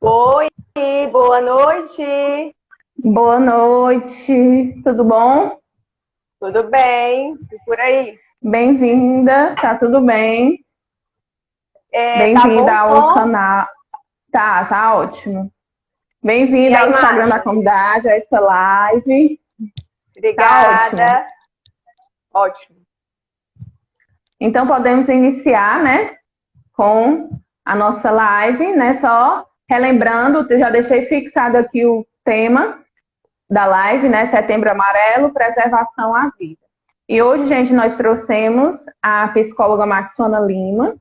Oi, boa noite. Boa noite, tudo bom? Tudo bem? E por aí? Bem-vinda, tá tudo bem? Tá Bem-vinda bom o ao som canal. Tá ótimo. e Bem-vinda a ao Instagram da imagem? comunidade, a essa live. Tá ótimo. Obrigada. Ótimo. Então podemos iniciar, né, com a nossa live, né? Só relembrando, eu já deixei fixado aqui o tema da live, né? Setembro Amarelo, preservação à vida. E hoje, gente, nós trouxemos a psicóloga Maxuana Lima,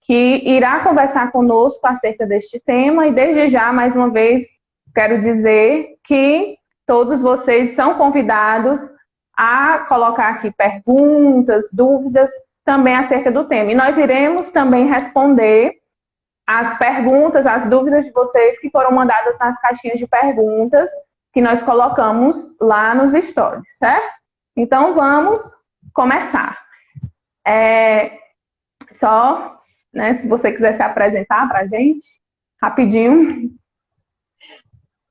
que irá conversar conosco acerca deste tema. E desde já, mais uma vez, quero dizer que todos vocês são convidados a colocar aqui perguntas, dúvidas também acerca do tema. E nós iremos também responder as perguntas, as dúvidas de vocês que foram mandadas nas caixinhas de perguntas que nós colocamos lá nos stories, certo? Então vamos começar. Só, né, se você quiser se apresentar para a gente, rapidinho.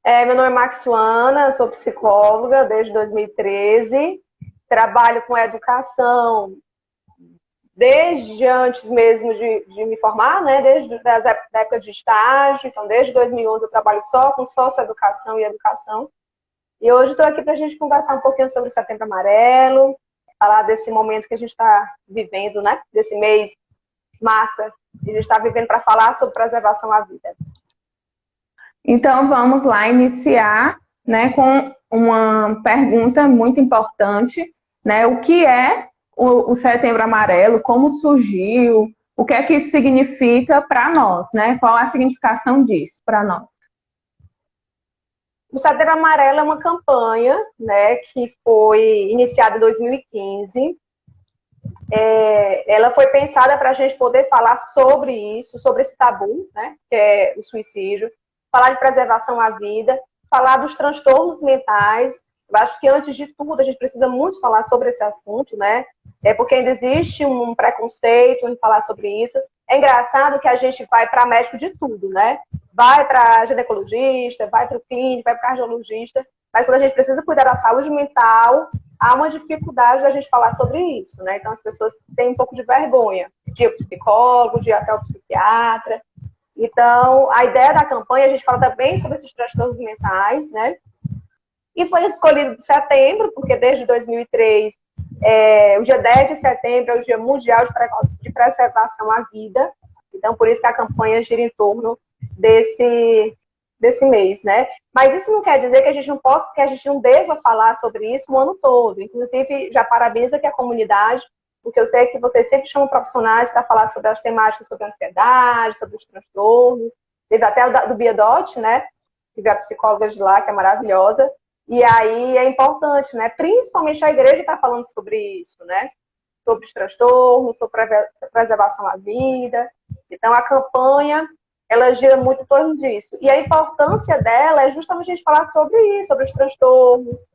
Meu nome é Maxuana, sou psicóloga desde 2013. Trabalho com educação desde antes mesmo de me formar, né? Da época de estágio. Então, desde 2011 eu trabalho só com socioeducação e educação. E hoje estou aqui para a gente conversar um pouquinho sobre o Setembro Amarelo, falar desse momento que a gente está vivendo, né? Desse mês massa que a gente está vivendo para falar sobre preservação à vida. Então vamos lá iniciar, né, com uma pergunta muito importante, né? O que é o Setembro Amarelo? Como surgiu? O que é que isso significa para nós, né? Qual a significação disso para nós? O Setembro Amarelo é uma campanha, né, que foi iniciada em 2015. Ela foi pensada para a gente poder falar sobre isso, sobre esse tabu, né, que é o suicídio, falar de preservação à vida, falar dos transtornos mentais. Eu acho que, antes de tudo, a gente precisa muito falar sobre esse assunto, né? Porque ainda existe um preconceito em falar sobre isso. É engraçado que a gente vai para médico de tudo, né? Vai para ginecologista, vai para o clínico, vai para o cardiologista, mas quando a gente precisa cuidar da saúde mental, há uma dificuldade da gente falar sobre isso, né? Então as pessoas têm um pouco de vergonha de ir ao psicólogo, de ir até o psiquiatra. Então, a ideia da campanha, a gente fala também sobre esses transtornos mentais, né? E foi escolhido de setembro, porque desde 2003, o dia 10 de setembro é o Dia Mundial de Preservação à Vida. Então, por isso que a campanha gira em torno desse mês, né? Mas isso não quer dizer que a gente não possa, que a gente não deva falar sobre isso o ano todo. Inclusive, já parabenizo aqui a comunidade, porque eu sei que vocês sempre chamam profissionais para falar sobre as temáticas sobre a ansiedade, sobre os transtornos. Teve até o do Biedot, né? Tive a psicóloga de lá, que é maravilhosa. E aí é importante, né? Principalmente a igreja está falando sobre isso, né? Sobre os transtornos, sobre a preservação à vida. Então, a campanha, ela gira muito em torno disso. E a importância dela é justamente a gente falar sobre isso, sobre os transtornos,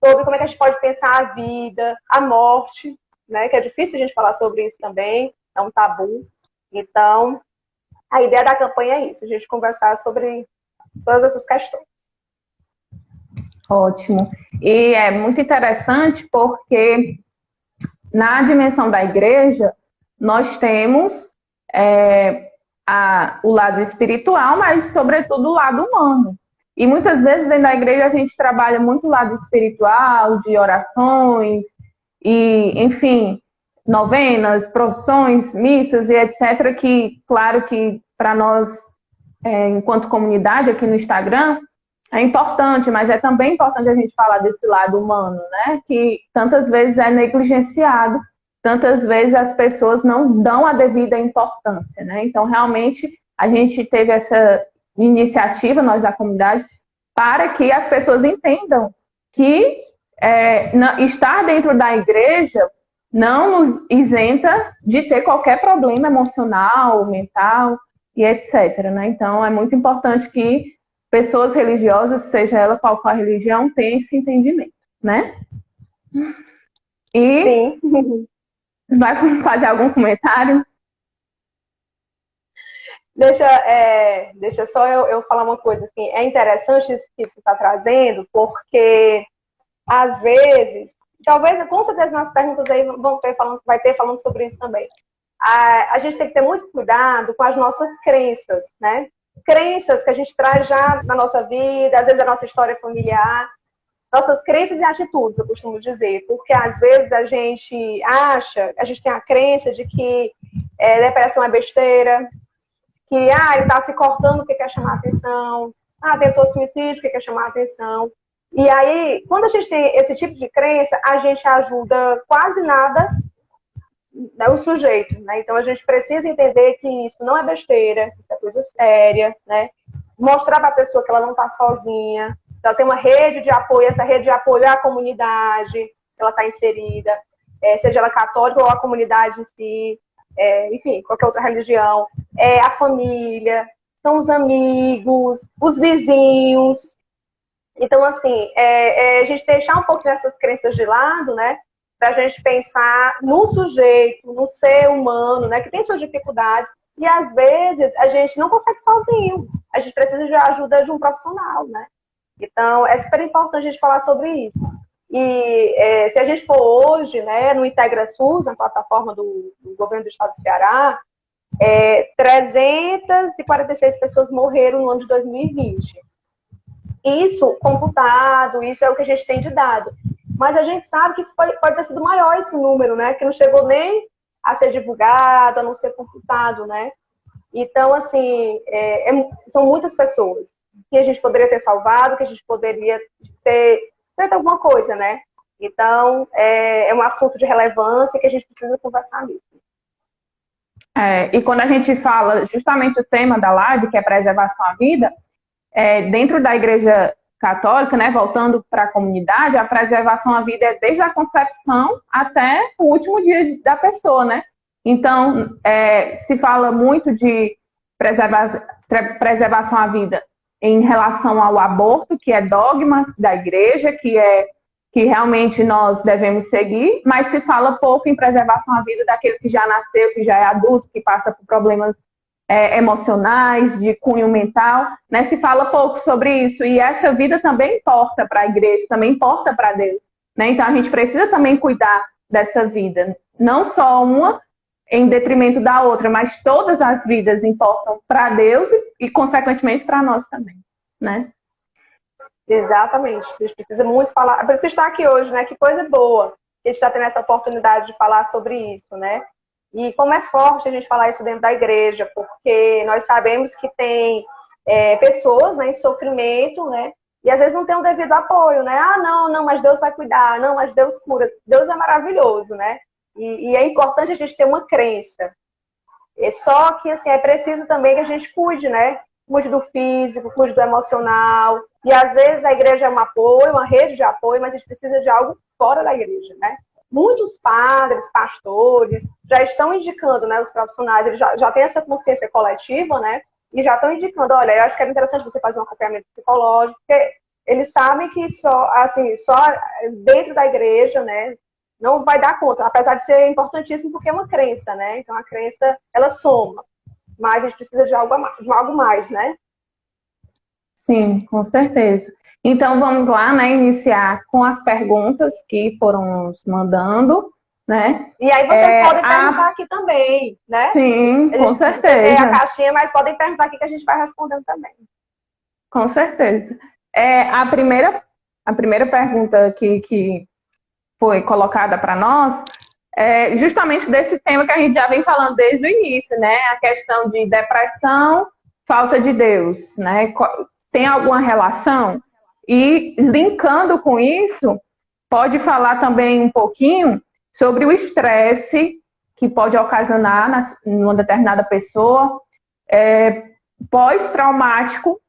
sobre como é que a gente pode pensar a vida, a morte, né? Que é difícil a gente falar sobre isso também, é um tabu. Então, a ideia da campanha é isso, a gente conversar sobre todas essas questões. Ótimo. E é muito interessante porque na dimensão da igreja nós temos o lado espiritual, mas sobretudo o lado humano. E muitas vezes dentro da igreja a gente trabalha muito o lado espiritual, de orações, e enfim, novenas, procissões, missas e etc. Que, claro que para nós, enquanto comunidade aqui no Instagram, é importante, mas é também importante a gente falar desse lado humano, né? Que tantas vezes é negligenciado, tantas vezes as pessoas não dão a devida importância, né? Então, realmente, a gente teve essa iniciativa, nós da comunidade, para que as pessoas entendam que estar dentro da igreja não nos isenta de ter qualquer problema emocional, mental e etc. Né? Então, é muito importante que pessoas religiosas, seja ela qual for a religião, tenham esse entendimento, né? E Sim. vai fazer algum comentário? Deixa só eu falar uma coisa, assim, é interessante isso que tu está trazendo, porque às vezes, talvez, com certeza nas perguntas aí vai ter falando sobre isso também. A gente tem que ter muito cuidado com as nossas crenças, né? Crenças que a gente traz já na nossa vida, às vezes a nossa história familiar, nossas crenças e atitudes, eu costumo dizer, porque às vezes a gente tem a crença de que depressão é besteira, que ele está se cortando porque quer chamar atenção, tentou suicídio porque quer chamar atenção. E aí, quando a gente tem esse tipo de crença, a gente ajuda quase nada, né, o sujeito, né? Então a gente precisa entender que isso não é besteira, isso é coisa séria, né? Mostrar para a pessoa que ela não está sozinha, ela tem uma rede de apoio, essa rede de apoio é a comunidade que ela está inserida, seja ela católica ou a comunidade em si, enfim, qualquer outra religião, a família, são os amigos, os vizinhos. Então, assim, a gente deixar um pouco dessas crenças de lado, né? Para a gente pensar no sujeito, no ser humano, né? Que tem suas dificuldades. E, às vezes, a gente não consegue sozinho. A gente precisa de ajuda de um profissional, né? Então, é super importante a gente falar sobre isso. E se a gente for hoje, né, no IntegraSUS, na plataforma do governo do estado do Ceará, 346 pessoas morreram no ano de 2020. Isso computado, isso é o que a gente tem de dado. Mas a gente sabe que pode ter sido maior esse número, né? Que não chegou nem a ser divulgado, a não ser computado, né? Então, assim, são muitas pessoas que a gente poderia ter salvado, que a gente poderia ter feito alguma coisa, né? Então, é um assunto de relevância que a gente precisa conversar mesmo. E quando a gente fala justamente o tema da live, que é preservação à vida, dentro da Igreja Católica, né, voltando para a comunidade, a preservação à vida é desde a concepção até o último dia da pessoa, né? Então, se fala muito de preservação à vida em relação ao aborto, que é dogma da Igreja, que realmente nós devemos seguir, mas se fala pouco em preservação à vida daquele que já nasceu, que já é adulto, que passa por problemas emocionais, de cunho mental, né? Se fala pouco sobre isso, e essa vida também importa para a Igreja, também importa para Deus, né? Então a gente precisa também cuidar dessa vida, não só uma em detrimento da outra, mas todas as vidas importam para Deus e consequentemente para nós também, né? Exatamente, a gente precisa muito falar, por isso que está aqui hoje, né? Que coisa boa que a gente está tendo essa oportunidade de falar sobre isso, né? E como é forte a gente falar isso dentro da igreja, porque nós sabemos que tem pessoas, né, em sofrimento, né? E às vezes não tem o devido apoio, né? Não, mas Deus vai cuidar, não, mas Deus cura. Deus é maravilhoso, né? E é importante a gente ter uma crença. Só que, assim, é preciso também que a gente cuide, né? Cuide do físico, cuide do emocional. E às vezes a igreja é um apoio, uma rede de apoio, mas a gente precisa de algo fora da igreja, né? Muitos padres, pastores, já estão indicando, né, os profissionais, eles já têm essa consciência coletiva, né, e já estão indicando, olha, eu acho que era interessante você fazer um acompanhamento psicológico, porque eles sabem que só dentro da igreja, né, não vai dar conta, apesar de ser importantíssimo porque é uma crença, né, então a crença, ela soma, mas a gente precisa de algo mais, né. Sim, com certeza. Então, vamos lá, né, iniciar com as perguntas que foram nos mandando, né? E aí vocês podem perguntar aqui também, né? Sim, com certeza. Tem a caixinha, mas podem perguntar aqui que a gente vai respondendo também. Com certeza. A primeira pergunta que foi colocada para nós é justamente desse tema que a gente já vem falando desde o início, né? A questão de depressão, falta de Deus, né? Tem alguma relação? E linkando com isso, pode falar também um pouquinho sobre o estresse que pode ocasionar numa determinada pessoa, pós-traumático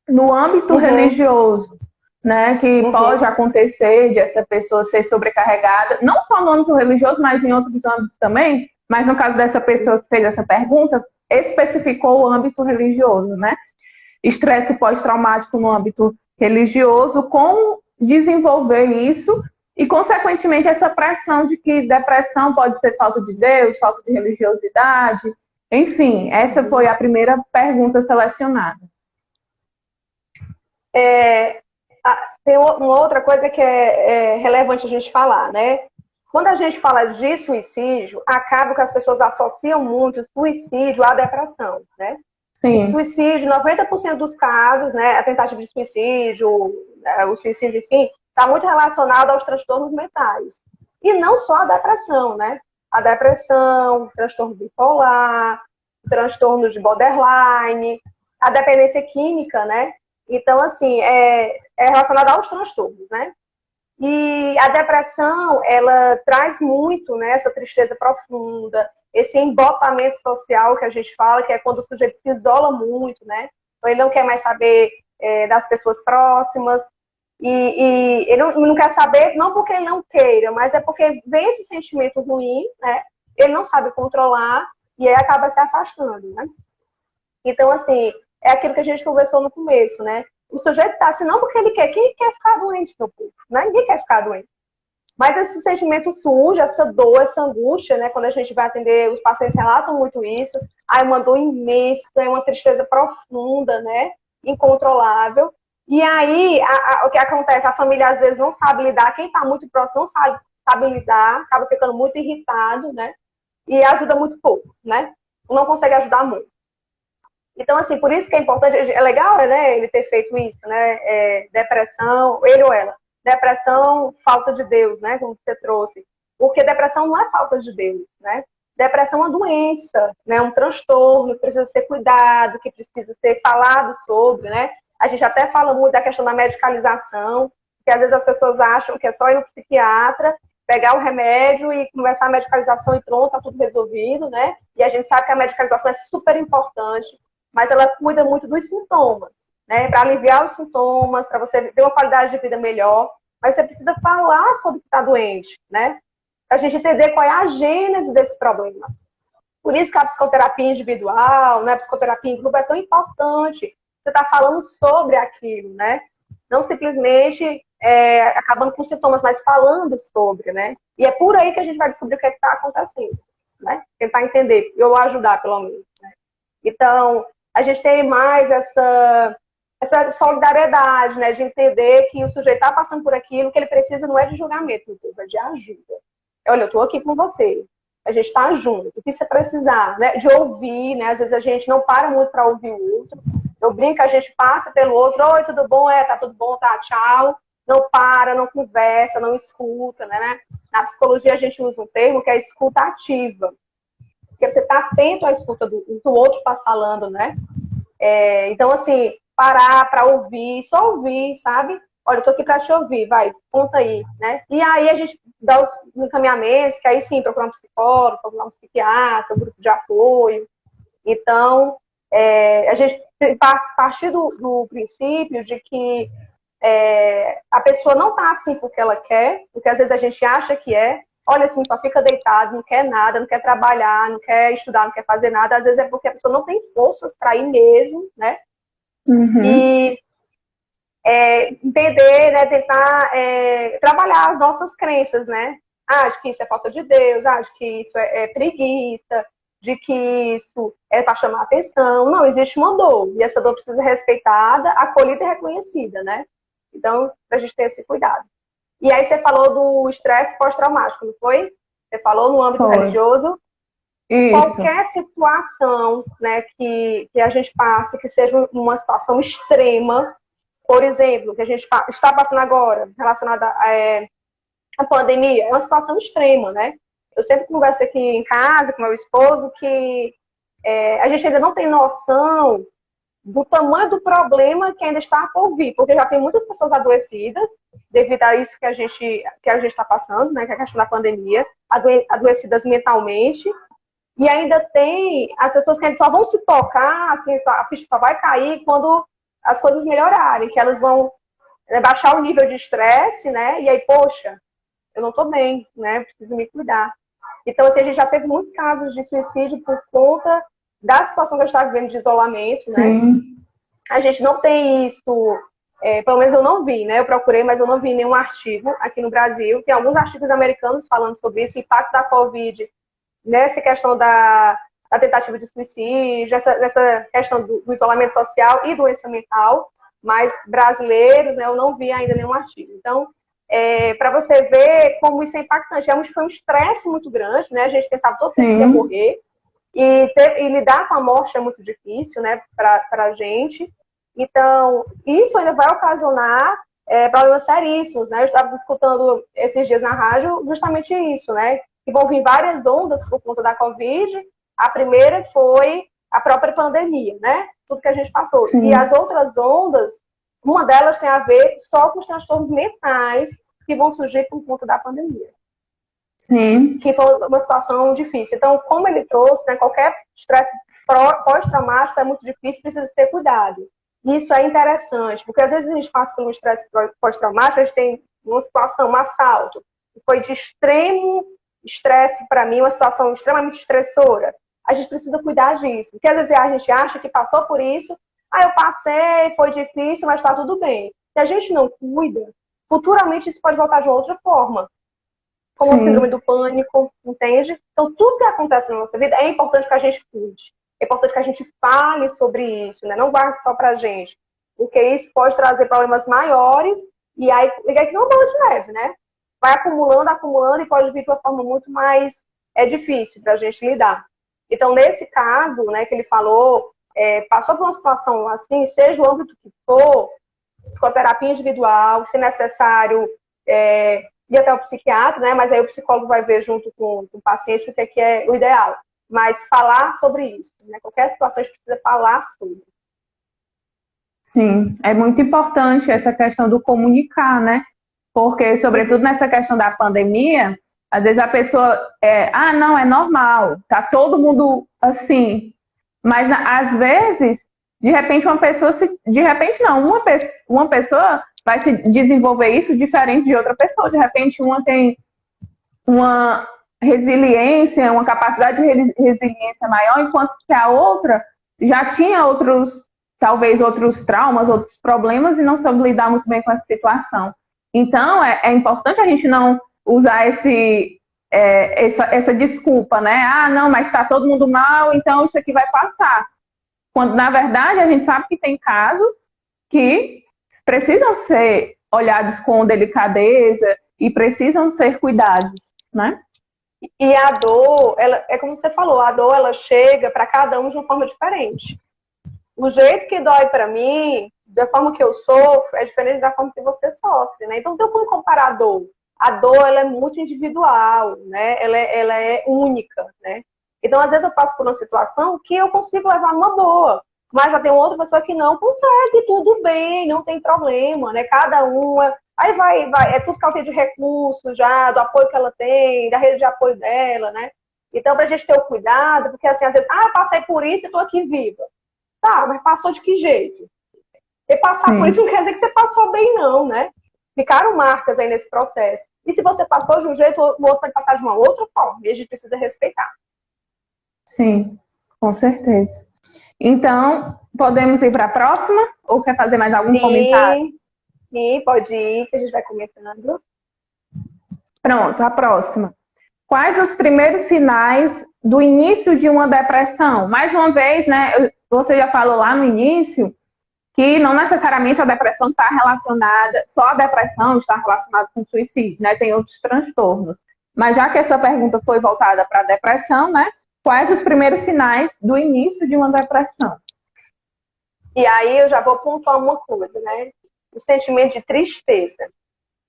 no âmbito religioso, né? Que pode acontecer de essa pessoa ser sobrecarregada, não só no âmbito religioso, mas em outros âmbitos também. Mas no caso dessa pessoa que fez essa pergunta, especificou o âmbito religioso, né? Estresse pós-traumático no âmbito religioso, como desenvolver isso e, consequentemente, essa pressão de que depressão pode ser falta de Deus, falta de religiosidade, Enfim, essa foi a primeira pergunta selecionada. Tem uma outra coisa que é relevante a gente falar, né? Quando a gente fala de suicídio, acaba que as pessoas associam muito o suicídio à depressão, né? Sim. Suicídio, 90% dos casos, né, a tentativa de suicídio, o suicídio, enfim, está muito relacionado aos transtornos mentais. E não só a depressão, né? A depressão, transtorno bipolar, transtorno de borderline, a dependência química, né? Então, assim, é relacionado aos transtornos, né? E a depressão, ela traz muito, né, essa tristeza profunda, esse embotamento social que a gente fala, que é quando o sujeito se isola muito, né? Então, ele não quer mais saber das pessoas próximas, e ele não quer saber, não porque ele não queira, mas é porque vem esse sentimento ruim, né? Ele não sabe controlar, e aí acaba se afastando, né? Então, assim, é aquilo que a gente conversou no começo, né? O sujeito está assim, não porque ele quer. Quem quer ficar doente, meu povo? Né? Ninguém quer ficar doente. Mas esse sentimento surge, essa dor, essa angústia, né? Quando a gente vai atender, os pacientes relatam muito isso. Aí uma dor imensa, é uma tristeza profunda, né? Incontrolável. E aí, o que acontece? A família às vezes não sabe lidar, quem está muito próximo não sabe lidar, acaba ficando muito irritado, né? E ajuda muito pouco, né? Não consegue ajudar muito. Então, assim, por isso que é importante, é legal, né, ele ter feito isso, né, depressão, ele ou ela, depressão, falta de Deus, né, como você trouxe, porque depressão não é falta de Deus, né, depressão é uma doença, né, um transtorno que precisa ser cuidado, que precisa ser falado sobre, né, a gente até fala muito da questão da medicalização, que às vezes as pessoas acham que é só ir no psiquiatra, pegar o remédio e começar a medicalização e pronto, tá tudo resolvido, né, e a gente sabe que a medicalização é super importante, mas ela cuida muito dos sintomas, né? Para aliviar os sintomas, para você ter uma qualidade de vida melhor, mas você precisa falar sobre o que está doente, né? Para a gente entender qual é a gênese desse problema. Por isso que a psicoterapia individual, né, a psicoterapia em grupo é tão importante. Você está falando sobre aquilo, né? Não simplesmente acabando com sintomas, mas falando sobre, né? E é por aí que a gente vai descobrir o que é está acontecendo, né? Tentar entender, ou ajudar, pelo menos. Né? Então, a gente tem mais essa solidariedade, né, de entender que o sujeito está passando por aquilo, que ele precisa não é de julgamento, é de ajuda. Olha, eu estou aqui com você, a gente está junto, o que você precisar, né, de ouvir, né, às vezes a gente não para muito para ouvir o outro, eu brinco, a gente passa pelo outro, oi, tudo bom? Tá tudo bom, tá, tchau, não para, não conversa, não escuta, né? Na psicologia a gente usa um termo que é escuta ativa, porque você está atento à escuta do outro está falando, né? Então, assim, parar para ouvir, só ouvir, sabe? Olha, eu tô aqui para te ouvir, vai, conta aí, né? E aí a gente dá os encaminhamentos, que aí sim, procurar um psicólogo, procurar um psiquiatra, um grupo de apoio. Então, a gente partir do princípio de que a pessoa não tá assim porque ela quer, porque às vezes a gente acha que olha assim, só fica deitado, não quer nada, não quer trabalhar, não quer estudar, não quer fazer nada. Às vezes é porque a pessoa não tem forças para ir mesmo, né? Uhum. E entender, né, tentar trabalhar as nossas crenças, né? De que isso é falta de Deus, de que isso é preguiça, de que isso é para chamar atenção. Não, existe uma dor, e essa dor precisa ser respeitada, acolhida e reconhecida, né? Então, a gente ter esse cuidado. E aí você falou do estresse pós-traumático, não foi? Você falou no âmbito religioso. Isso. Qualquer situação, né, que a gente passe, que seja uma situação extrema, por exemplo, que a gente está passando agora, relacionada à pandemia, é uma situação extrema, né? Eu sempre converso aqui em casa com meu esposo que a gente ainda não tem noção do tamanho do problema que ainda está por vir, porque já tem muitas pessoas adoecidas devido a isso que a gente está passando, né, que é a questão da pandemia, adoecidas mentalmente, e ainda tem as pessoas que só vão se tocar, assim, a ficha só vai cair quando as coisas melhorarem, que elas vão baixar o nível de estresse, né, e aí, poxa, eu não estou bem, né, preciso me cuidar. Então, assim, a gente já teve muitos casos de suicídio por conta da situação que a gente está vivendo de isolamento, né? Sim. A gente não tem isso, pelo menos eu não vi, né? Eu procurei, mas eu não vi nenhum artigo aqui no Brasil. Tem alguns artigos americanos falando sobre isso, o impacto da Covid nessa questão da da tentativa de suicídio, essa questão do isolamento social e doença mental, mas brasileiros, né, eu não vi ainda nenhum artigo. Então, para você ver como isso é impactante, foi um estresse muito grande, né? A gente pensava todo mundo ia morrer, e lidar com a morte é muito difícil, né, para a gente. Então, isso ainda vai ocasionar problemas seríssimos, né? Eu estava escutando esses dias na rádio justamente isso, né? Que vão vir várias ondas por conta da Covid. A primeira foi a própria pandemia, né? Tudo que a gente passou. Sim. E as outras ondas, uma delas tem a ver só com os transtornos mentais que vão surgir por conta da pandemia. Sim. Que foi uma situação difícil. Então, como ele trouxe, né, qualquer estresse pós-traumático é muito difícil, precisa ser cuidado. Isso é interessante, porque às vezes a gente passa por um estresse pós-traumático, a gente tem uma situação, um assalto, que foi de extremo estresse para mim, uma situação extremamente estressora. A gente precisa cuidar disso, porque às vezes a gente acha que passou por isso, eu passei, foi difícil, mas está tudo bem. Se a gente não cuida, futuramente isso pode voltar de outra forma, como a síndrome do pânico, entende? Então, tudo que acontece na nossa vida é importante que a gente cuide. É importante que a gente fale sobre isso, né? Não guarde só pra gente. Porque isso pode trazer problemas maiores e aí liga que não é uma bola de neve, né? Vai acumulando e pode vir de uma forma muito mais difícil pra gente lidar. Então, nesse caso, né, que ele falou, passou por uma situação assim, seja o âmbito que for, psicoterapia individual, se necessário, ir até o psiquiatra, né? Mas aí o psicólogo vai ver junto com o paciente o que é o ideal. Mas falar sobre isso, né? Qualquer situação a gente precisa falar sobre. Sim, é muito importante essa questão do comunicar, né? Porque, sobretudo nessa questão da pandemia, às vezes a pessoa não, é normal, tá todo mundo assim. Mas, às vezes, de repente uma pessoa uma pessoa vai se desenvolver isso diferente de outra pessoa. De repente, uma tem uma resiliência, uma capacidade de resiliência maior, enquanto que a outra já tinha talvez outros traumas, outros problemas e não soube lidar muito bem com essa situação. Então, é importante a gente não usar essa desculpa, né? Não, mas está todo mundo mal, então isso aqui vai passar. Quando, na verdade, a gente sabe que tem casos que precisam ser olhados com delicadeza e precisam ser cuidados, né? E a dor, é como você falou, a dor ela chega para cada um de uma forma diferente. O jeito que dói para mim, da forma que eu sofro, é diferente da forma que você sofre, né? Então, não tem como comparar a dor. A dor, ela é muito individual, né? Ela é única, né? Então, às vezes eu passo por uma situação que eu consigo levar numa boa, mas já tem outra pessoa que não consegue, tudo bem, não tem problema, né? Cada uma... Aí vai, é tudo causa de recursos já, do apoio que ela tem, da rede de apoio dela, né? Então, pra gente ter o cuidado, porque assim, às vezes, eu passei por isso e tô aqui viva. Tá, mas passou de que jeito? E passar por isso não quer dizer que você passou bem, não, né? Ficaram marcas aí nesse processo. E se você passou de um jeito, o outro pode passar de uma outra forma, e a gente precisa respeitar. Sim, com certeza. Então, podemos ir para a próxima? Ou quer fazer mais algum comentário? Sim, pode ir, que a gente vai comentando. Pronto, a próxima. Quais os primeiros sinais do início de uma depressão? Mais uma vez, né, você já falou lá no início que não necessariamente a depressão está relacionada, só a depressão está relacionada com suicídio, né? Tem outros transtornos. Mas já que essa pergunta foi voltada para a depressão, né? Quais os primeiros sinais do início de uma depressão? E aí eu já vou pontuar uma coisa, né? O sentimento de tristeza.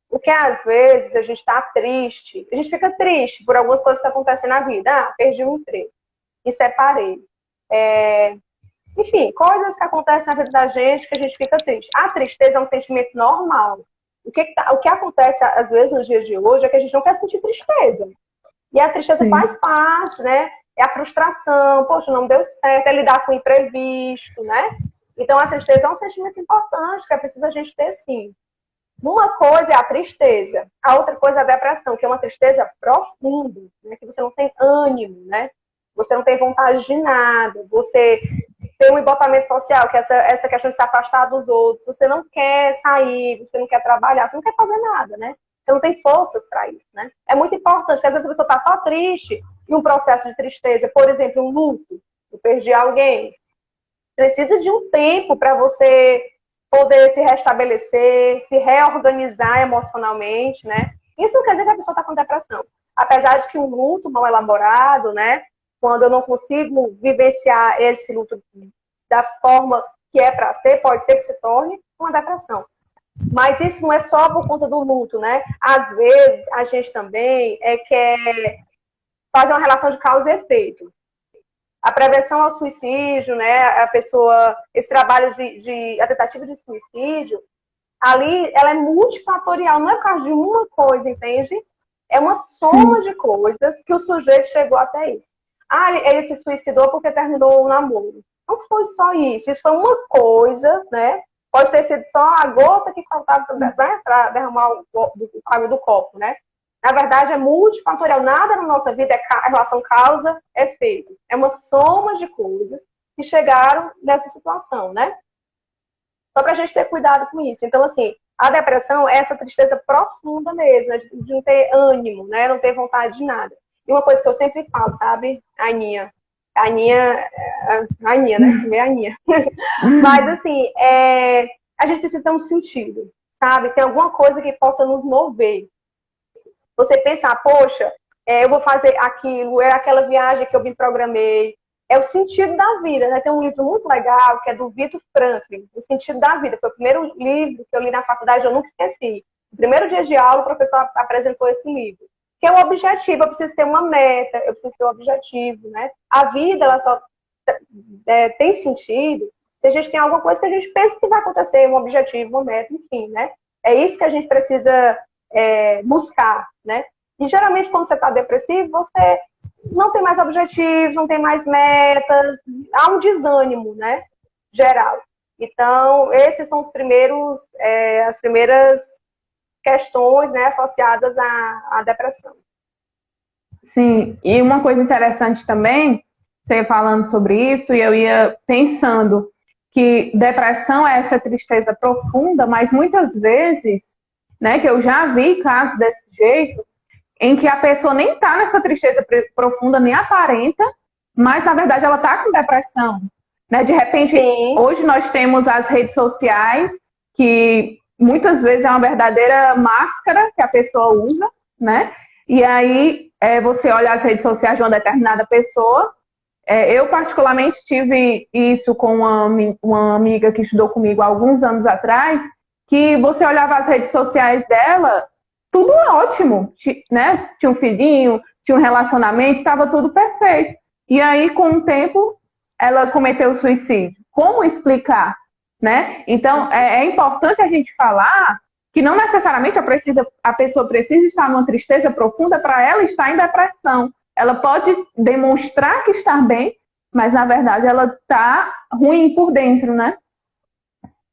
Porque às vezes a gente está triste, a gente fica triste por algumas coisas que acontecem na vida. Perdi um emprego, me separei. Enfim, coisas que acontecem na vida da gente que a gente fica triste. A tristeza é um sentimento normal. O que acontece às vezes nos dias de hoje é que a gente não quer sentir tristeza. E a tristeza faz parte, né? É a frustração, poxa, não deu certo, é lidar com o imprevisto, né? Então, a tristeza é um sentimento importante, que é preciso a gente ter, sim. Uma coisa é a tristeza, a outra coisa é a depressão, que é uma tristeza profunda, né? Que você não tem ânimo, né? Você não tem vontade de nada, você tem um embotamento social, que é essa questão de se afastar dos outros, você não quer sair, você não quer trabalhar, você não quer fazer nada, né? Você não tem forças para isso, né? É muito importante, porque às vezes a pessoa está só triste e um processo de tristeza, por exemplo, um luto, eu perdi alguém, precisa de um tempo para você poder se restabelecer, se reorganizar emocionalmente, né? Isso não quer dizer que a pessoa está com depressão. Apesar de que um luto mal elaborado, né? Quando eu não consigo vivenciar esse luto da forma que é para ser, pode ser que se torne uma depressão. Mas isso não é só por conta do luto, né? Às vezes, a gente também quer fazer uma relação de causa e efeito. A prevenção ao suicídio, né? A pessoa, esse trabalho a tentativa de suicídio, ali, ela é multifatorial, não é por causa de uma coisa, entende? É uma soma de coisas que o sujeito chegou até isso. Ah, ele se suicidou porque terminou o namoro. Não foi só isso. Isso foi uma coisa, né? Pode ter sido só a gota que faltava, né, para derramar água do copo, né? Na verdade, é multifatorial. Nada na nossa vida é relação causa-efeito. É uma soma de coisas que chegaram nessa situação, né? Só para a gente ter cuidado com isso. Então, assim, a depressão é essa tristeza profunda mesmo, né? De não ter ânimo, né? Não ter vontade de nada. E uma coisa que eu sempre falo, sabe? A Aninha, né? Meio Aninha. Mas, assim, a gente precisa ter um sentido, sabe? Tem alguma coisa que possa nos mover. Você pensar, poxa, eu vou fazer aquilo, é aquela viagem que eu me programei. É o sentido da vida, né? Tem um livro muito legal, que é do Viktor Frankl, O Sentido da Vida. Foi o primeiro livro que eu li na faculdade, eu nunca esqueci. No primeiro dia de aula, o professor apresentou esse livro. Que é o objetivo, eu preciso ter uma meta, eu preciso ter um objetivo, né? A vida, ela só tem sentido se a gente tem alguma coisa que a gente pensa que vai acontecer, um objetivo, uma meta, enfim, né? É isso que a gente precisa buscar, né? E geralmente, quando você está depressivo, você não tem mais objetivos, não tem mais metas, há um desânimo, né? Geral. Então, esses são as primeiras questões, né, associadas à depressão. Sim, e uma coisa interessante também, você falando sobre isso, e eu ia pensando que depressão é essa tristeza profunda, mas muitas vezes, né, que eu já vi casos desse jeito, em que a pessoa nem está nessa tristeza profunda, nem aparenta, mas na verdade ela está com depressão, né? De repente, sim, hoje nós temos as redes sociais, que muitas vezes é uma verdadeira máscara que a pessoa usa, né? E aí você olha as redes sociais de uma determinada pessoa. Eu particularmente tive isso com uma amiga que estudou comigo há alguns anos atrás, que você olhava as redes sociais dela, tudo ótimo, né? Tinha um filhinho, tinha um relacionamento, estava tudo perfeito. E aí, com o tempo, ela cometeu suicídio. Como explicar, né? Então, é importante a gente falar que não necessariamente a pessoa precisa estar numa tristeza profunda para ela estar em depressão. Ela pode demonstrar que está bem, mas, na verdade, ela está ruim por dentro, né?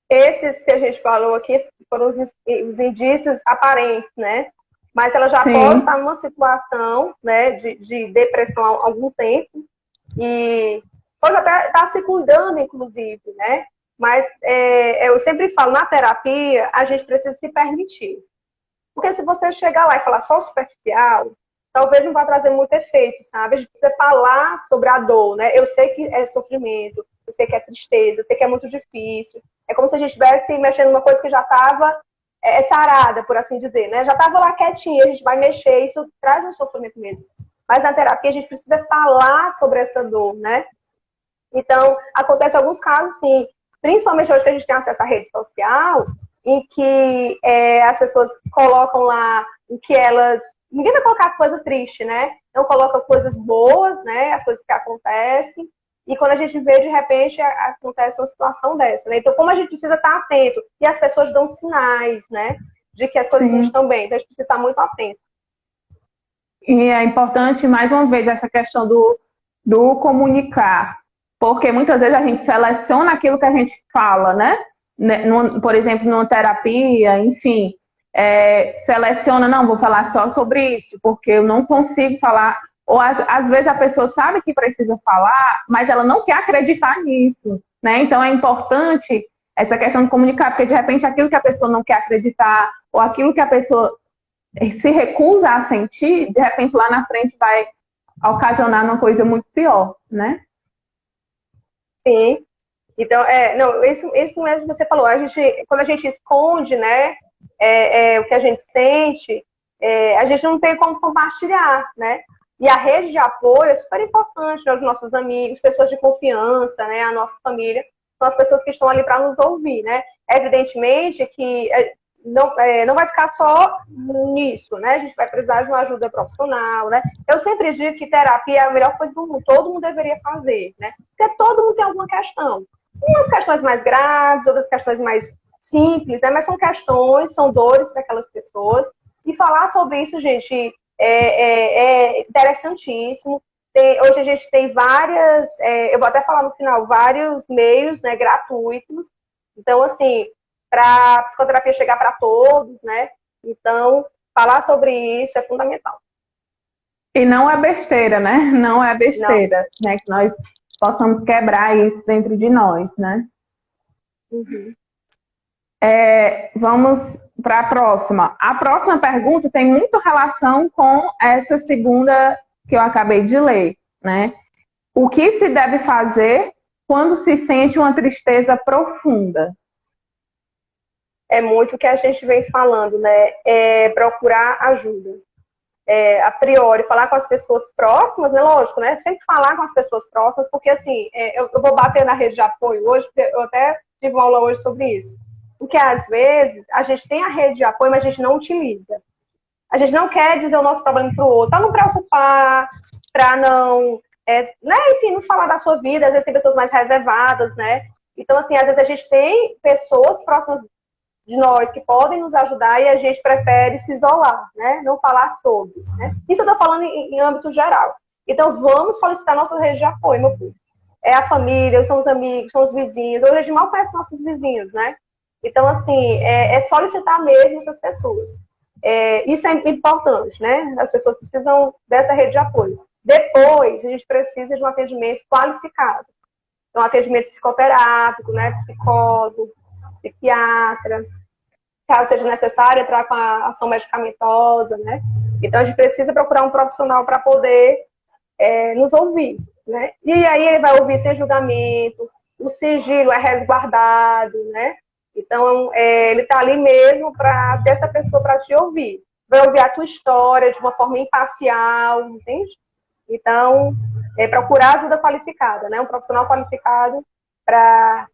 Esses que a gente falou aqui foram os indícios aparentes, né? Mas ela já, sim, pode estar numa situação, né, de depressão há algum tempo e pode até estar se cuidando, inclusive, né? Mas eu sempre falo, na terapia, a gente precisa se permitir. Porque se você chegar lá e falar só superficial, talvez não vá trazer muito efeito, sabe? A gente precisa falar sobre a dor, né? Eu sei que é sofrimento, eu sei que é tristeza, eu sei que é muito difícil. É como se a gente estivesse mexendo numa coisa que já estava sarada, por assim dizer, né? Já estava lá quietinha, a gente vai mexer, isso traz um sofrimento mesmo. Mas na terapia a gente precisa falar sobre essa dor, né? Então, acontece alguns casos, sim, principalmente hoje que a gente tem acesso à rede social, em que as pessoas colocam lá o que elas... Ninguém vai colocar coisa triste, né? Não coloca coisas boas, né? As coisas que acontecem. E quando a gente vê, de repente, acontece uma situação dessa, né? Então, como a gente precisa estar atento? E as pessoas dão sinais, né? De que as coisas não estão bem. Então, a gente precisa estar muito atento. E é importante, mais uma vez, essa questão do comunicar. Porque muitas vezes a gente seleciona aquilo que a gente fala, né? Por exemplo, numa terapia, enfim. Seleciona, não, vou falar só sobre isso, porque eu não consigo falar... Ou às vezes a pessoa sabe que precisa falar, mas ela não quer acreditar nisso, né? Então é importante essa questão de comunicar, porque de repente aquilo que a pessoa não quer acreditar, ou aquilo que a pessoa se recusa a sentir, de repente lá na frente vai ocasionar uma coisa muito pior, né? Sim. Então, não, isso mesmo que você falou. Quando a gente esconde, né, o que a gente sente, a gente não tem como compartilhar, né? E a rede de apoio é super importante, né, os nossos amigos, pessoas de confiança, né, a nossa família, são as pessoas que estão ali para nos ouvir, né? Evidentemente que não vai ficar só nisso, né? A gente vai precisar de uma ajuda profissional, né? Eu sempre digo que terapia é a melhor coisa do mundo, todo mundo deveria fazer, né? Porque todo mundo tem alguma questão. Umas questões mais graves, outras questões mais simples, né? Mas são questões, são dores para aquelas pessoas. E falar sobre isso, gente, é interessantíssimo. Hoje a gente tem várias, eu vou até falar no final, vários meios, né, gratuitos. Então, assim, para a psicoterapia chegar para todos, né? Então, falar sobre isso é fundamental. E não é besteira, né? Não é besteira, né? Que nós possamos quebrar isso dentro de nós, né? Uhum. Vamos para a próxima. A próxima pergunta tem muita relação com essa segunda que eu acabei de ler, né? O que se deve fazer quando se sente uma tristeza profunda? É muito o que a gente vem falando, né? É procurar ajuda. A priori, falar com as pessoas próximas, né? Lógico, né? Sempre falar com as pessoas próximas, porque assim, eu vou bater na rede de apoio hoje, porque eu até tive uma aula hoje sobre isso. Porque às vezes a gente tem a rede de apoio, mas a gente não utiliza. A gente não quer dizer o nosso problema para o outro, para não preocupar, para não, né? Enfim, não falar da sua vida. Às vezes tem pessoas mais reservadas, né? Então, assim, às vezes a gente tem pessoas próximas de nós que podem nos ajudar e a gente prefere se isolar, né? Não falar sobre, né? Isso eu estou falando em âmbito geral. Então, vamos solicitar nossa rede de apoio, meu filho. É a família, são os amigos, são os vizinhos. Hoje a gente mal conhece nossos vizinhos, né? Então, assim, é solicitar mesmo essas pessoas. Isso é importante, né? As pessoas precisam dessa rede de apoio. Depois, a gente precisa de um atendimento qualificado. Então, atendimento psicoterápico, né? Psicólogo, psiquiatra, caso seja necessário entrar com a ação medicamentosa, né? Então, a gente precisa procurar um profissional para poder nos ouvir, né? E aí ele vai ouvir sem julgamento, o sigilo é resguardado, né? Então, ele está ali mesmo para ser essa pessoa para te ouvir. Vai ouvir a tua história de uma forma imparcial, entende? Então, procurar ajuda qualificada, né? Um profissional qualificado para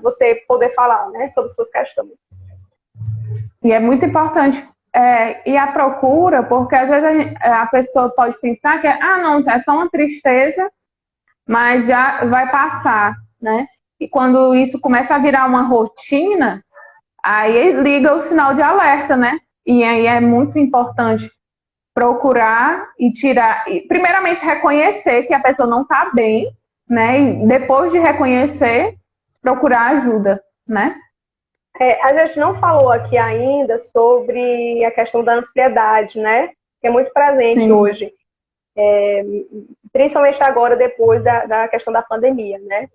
você poder falar, né, sobre suas questões. E é muito importante ir à procura, porque às vezes a pessoa pode pensar que não, é só uma tristeza, mas já vai passar, né? E quando isso começa a virar uma rotina, aí liga o sinal de alerta, né? E aí é muito importante procurar e tirar, primeiramente reconhecer que a pessoa não está bem, né? E depois de reconhecer, procurar ajuda, né? A gente não falou aqui ainda sobre a questão da ansiedade, né? Que é muito presente Sim. hoje. Principalmente agora, depois da questão da pandemia, né?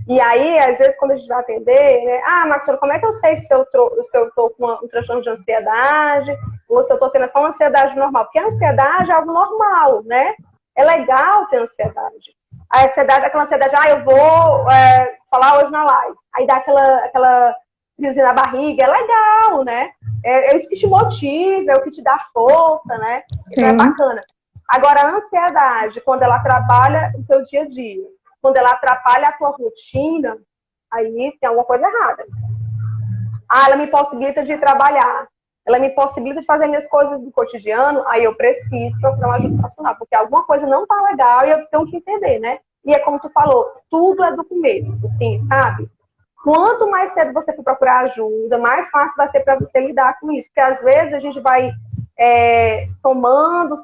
E aí, às vezes, quando a gente vai atender, né? Maxwell, como é que eu sei se eu tô com um transtorno de ansiedade ou se eu tô tendo só uma ansiedade normal? Porque a ansiedade é algo normal, né? É legal ter ansiedade. A ansiedade, aquela ansiedade, eu vou falar hoje na live. Aí dá aquela friozinho na barriga, é legal, né? É isso que te motiva, é o que te dá força, né? Então é bacana. Agora, a ansiedade, quando ela trabalha o teu dia a dia, quando ela atrapalha a tua rotina, aí tem alguma coisa errada. Ela me possibilita de trabalhar, ela me possibilita de fazer minhas coisas do cotidiano, aí eu preciso procurar uma ajuda profissional, porque alguma coisa não tá legal e eu tenho que entender, né? E é como tu falou, tudo é do começo, assim, sabe? Quanto mais cedo você for procurar ajuda, mais fácil vai ser para você lidar com isso. Porque às vezes a gente vai somando,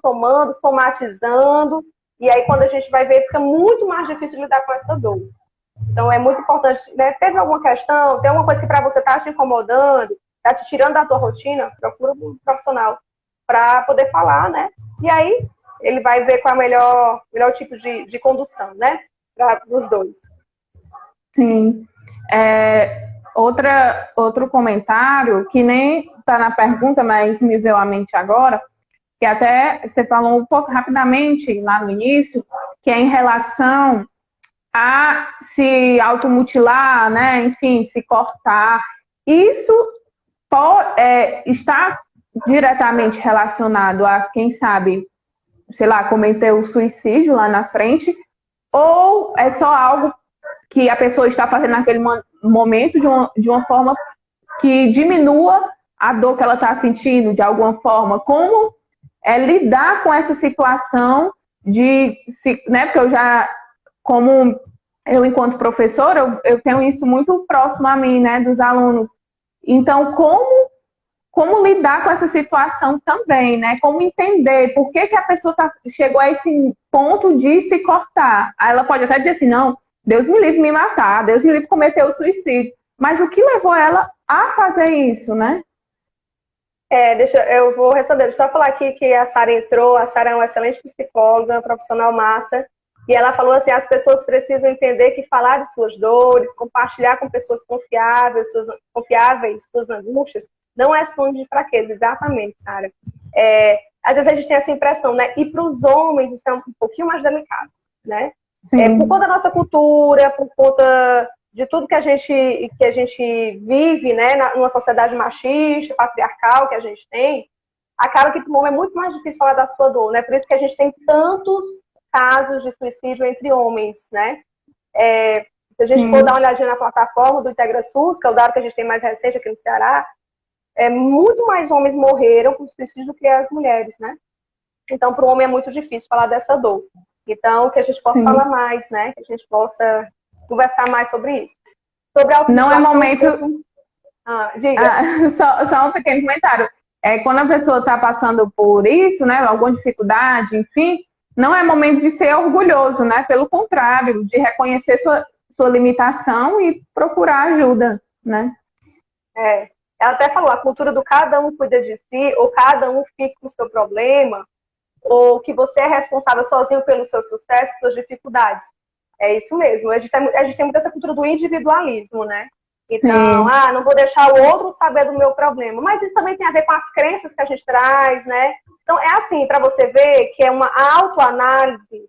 somatizando, e aí quando a gente vai ver, fica muito mais difícil lidar com essa dor. Então é muito importante, né? Teve alguma questão, tem alguma coisa que para você está te incomodando, está te tirando da tua rotina, procura um profissional para poder falar, né? E aí ele vai ver qual é o melhor tipo de condução, né? Para os dois. Sim. outro comentário, que nem está na pergunta, mas me veio à mente agora, que até você falou um pouco rapidamente lá no início, que é em relação a se automutilar, né? Enfim, se cortar. Isso está diretamente relacionado a, quem sabe, sei lá, cometer o suicídio lá na frente, ou é só algo que a pessoa está fazendo naquele momento de uma forma que diminua a dor que ela está sentindo, de alguma forma. Como lidar com essa situação né, porque como eu enquanto professora, eu tenho isso muito próximo a mim, né, dos alunos. Então, como lidar com essa situação também, né? Como entender por que a pessoa chegou a esse ponto de se cortar. Aí ela pode até dizer assim, não, Deus me livre me matar, Deus me livre cometer o suicídio. Mas o que levou ela a fazer isso, né? Eu vou responder. Deixa eu só falar aqui que a Sara entrou. A Sara é uma excelente psicóloga, profissional massa. E ela falou assim, as pessoas precisam entender que falar de suas dores, compartilhar com pessoas confiáveis suas angústias, não é sinônimo de fraqueza. Exatamente, Sara. Às vezes a gente tem essa impressão, né? E para os homens isso é um pouquinho mais delicado, né? Por conta da nossa cultura, por conta de tudo que a gente vive, né? Numa sociedade machista, patriarcal que a gente tem, acaba que para o homem é muito mais difícil falar da sua dor, né? Por isso que a gente tem tantos casos de suicídio entre homens, né? Se a gente for dar uma olhadinha na plataforma do IntegraSUS, que é o dado que a gente tem mais recente aqui no Ceará, muito mais homens morreram por suicídio do que as mulheres, né? Então, para o homem é muito difícil falar dessa dor. Então, que a gente possa falar mais, né? Que a gente possa conversar mais sobre isso. Sobre a não é momento... diga. Só um pequeno comentário. Quando a pessoa está passando por isso, né? Alguma dificuldade, enfim, não é momento de ser orgulhoso, né? Pelo contrário, de reconhecer sua limitação e procurar ajuda, né? Ela até falou, a cultura do cada um cuida de si, ou cada um fica com o seu problema, ou que você é responsável sozinho pelo seu sucesso, suas dificuldades. É isso mesmo. A gente tem muito essa cultura do individualismo, né? Então, não vou deixar o outro saber do meu problema. Mas isso também tem a ver com as crenças que a gente traz, né? Então, é assim, para você ver que é uma autoanálise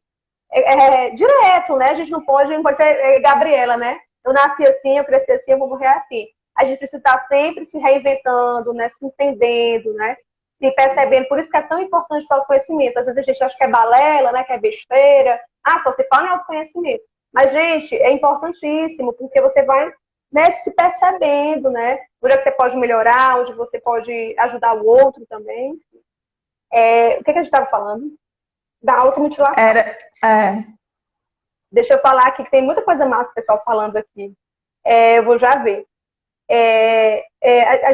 direto, né? A gente não pode ser Gabriela, né? Eu nasci assim, eu cresci assim, eu vou morrer assim. A gente precisa estar sempre se reinventando, né? Se entendendo, né? Se percebendo. Por isso que é tão importante o autoconhecimento. Às vezes a gente acha que é balela, né? Que é besteira. Só se fala em autoconhecimento. Mas, gente, é importantíssimo, porque você vai, né, se percebendo, né? Onde é que você pode melhorar, onde você pode ajudar o outro também. O que a gente estava falando? Da automutilação. Deixa eu falar aqui, que tem muita coisa massa o pessoal falando aqui. Eu vou já ver. A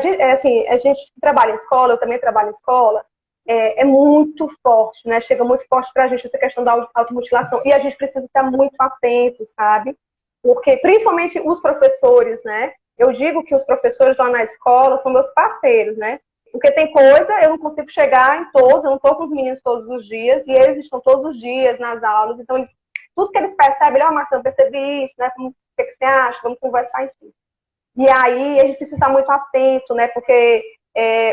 gente trabalha em escola, eu também trabalho em escola, é muito forte, né? Chega muito forte pra gente essa questão da automutilação. E a gente precisa estar muito atento, sabe? Porque, principalmente os professores, né? Eu digo que os professores lá na escola são meus parceiros, né? Porque tem coisa, eu não consigo chegar em todos, eu não estou com os meninos todos os dias, e eles estão todos os dias nas aulas, então tudo que eles percebem, Marcelo, eu percebi isso, né? O que você acha? Vamos conversar, enfim. E aí a gente precisa estar muito atento, né? Porque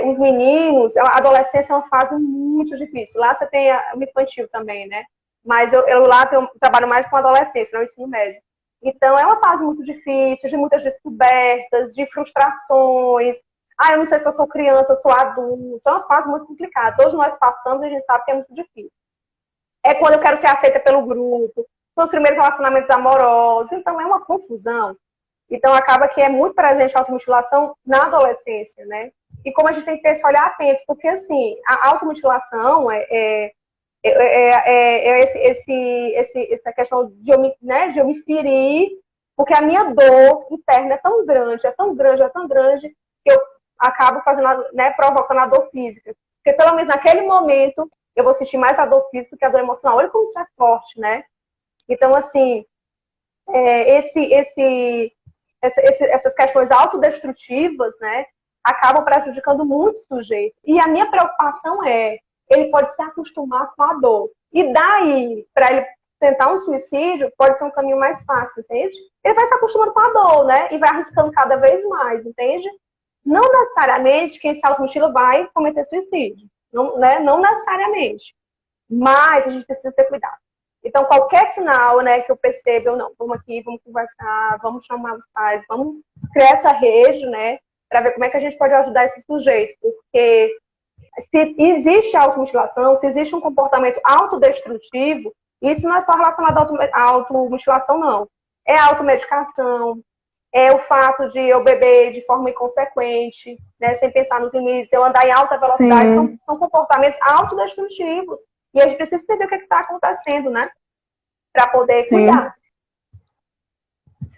os meninos, a adolescência é uma fase muito difícil. Lá você tem o infantil também, né? Mas eu lá trabalho mais com adolescência, não ensino médio. Então é uma fase muito difícil, de muitas descobertas, de frustrações. Eu não sei se eu sou criança, eu sou adulto. É uma fase muito complicada. Todos nós passamos e a gente sabe que é muito difícil. É quando eu quero ser aceita pelo grupo, são os primeiros relacionamentos amorosos. Então é uma confusão. Então, acaba que é muito presente a automutilação na adolescência, né? E como a gente tem que ter esse olhar atento, porque, assim, a automutilação essa questão de eu me ferir, porque a minha dor interna é tão grande, que eu acabo fazendo, né, provocando a dor física. Porque, pelo menos naquele momento, eu vou sentir mais a dor física que a dor emocional. Olha como isso é forte, né? Então, assim, essas questões autodestrutivas, né, acabam prejudicando muito o sujeito. E a minha preocupação ele pode se acostumar com a dor. E daí, para ele tentar um suicídio pode ser um caminho mais fácil, entende? Ele vai se acostumando com a dor, né? E vai arriscando cada vez mais, entende? Não necessariamente quem se automutila vai cometer suicídio. Não, né? Não necessariamente. Mas a gente precisa ter cuidado. Então, qualquer sinal, né, que eu perceba, eu não, vamos aqui, vamos conversar, vamos chamar os pais, vamos criar essa rede, né, para ver como é que a gente pode ajudar esse sujeito. Porque se existe automutilação, se existe um comportamento autodestrutivo, isso não é só relacionado à automutilação, não. É a automedicação, é o fato de eu beber de forma inconsequente, né, sem pensar nos limites, eu andar em alta velocidade, são comportamentos autodestrutivos. E a gente precisa entender o que está acontecendo, né? Para poder cuidar.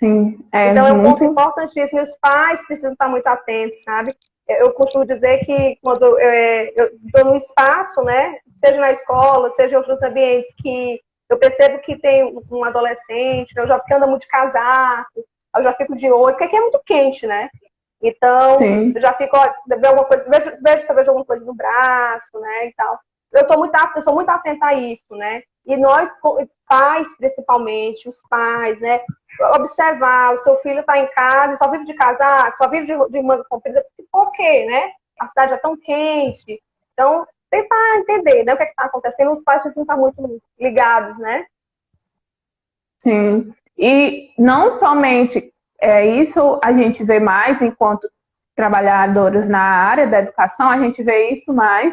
Sim. Então, é um ponto importantíssimo. Os pais precisam estar muito atentos, sabe? Eu costumo dizer que quando eu estou no espaço, né? Seja na escola, seja em outros ambientes, que eu percebo que tem um adolescente, né, eu já fico andando muito de casaco, eu já fico de olho, porque aqui é muito quente, né? Então, eu já fico, ó, ver alguma coisa, vejo se eu vejo alguma coisa no braço, né? E tal. Eu sou muito atenta a isso, né? E nós, pais, principalmente, os pais, né? Observar, o seu filho está em casa e só vive de casaco, só vive de manga comprida, por quê, né? A cidade é tão quente. Então, tentar entender, né, o que está acontecendo, os pais precisam estar muito ligados, né? Sim. E não somente isso a gente vê mais enquanto trabalhadores na área da educação, a gente vê isso mais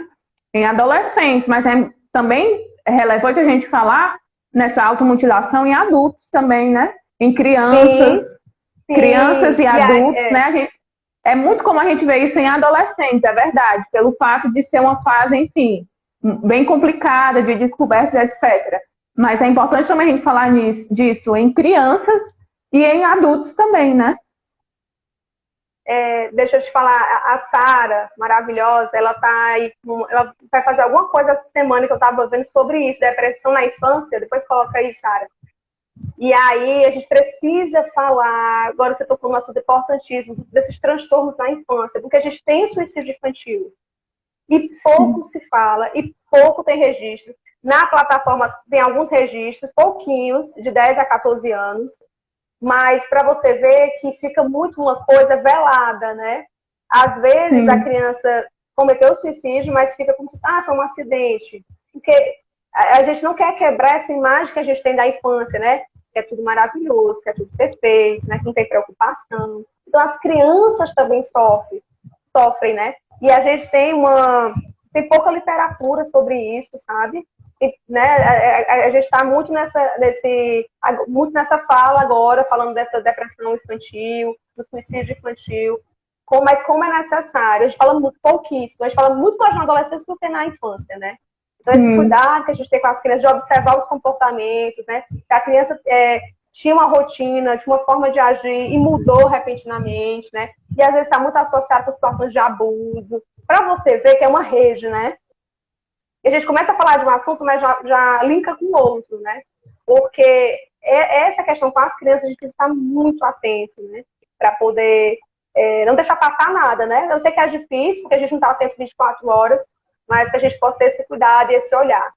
em adolescentes, mas também é relevante a gente falar nessa automutilação em adultos também, né? Em crianças, crianças e adultos, né? É muito como a gente vê isso em adolescentes, é verdade, pelo fato de ser uma fase, enfim, bem complicada, de descobertas, etc. Mas é importante também a gente falar disso em crianças e em adultos também, né? Deixa eu te falar, a Sara, maravilhosa, ela tá aí, ela vai fazer alguma coisa essa semana que eu estava vendo sobre isso, depressão na infância, depois coloca aí, Sara. E aí a gente precisa falar, agora você tocou no assunto importantíssimo, desses transtornos na infância, porque a gente tem suicídio infantil e pouco se fala, e pouco tem registro. Na plataforma tem alguns registros, pouquinhos, de 10 a 14 anos, mas para você ver que fica muito uma coisa velada, né? Às vezes a criança cometeu suicídio, mas fica como se foi um acidente. Porque a gente não quer quebrar essa imagem que a gente tem da infância, né? Que é tudo maravilhoso, que é tudo perfeito, né? Que não tem preocupação. Então as crianças também sofrem, né? E a gente tem pouca literatura sobre isso, sabe? E, né, a gente está muito nessa fala agora, falando dessa depressão infantil, do suicídio infantil, mas como é necessário. A gente fala muito pouquíssimo, a gente fala muito mais na adolescência do que na infância, né? Então, esse cuidado que a gente tem com as crianças, de observar os comportamentos, né? Que a criança tinha uma rotina, tinha uma forma de agir e mudou repentinamente, né? E às vezes está muito associado com situações de abuso. Para você ver que é uma rede, né? E a gente começa a falar de um assunto, mas já linka com o outro, né? Porque essa questão com as crianças, a gente precisa estar muito atento, né? Para poder não deixar passar nada, né? Eu sei que é difícil, porque a gente não está atento 24 horas, mas que a gente possa ter esse cuidado e esse olhar.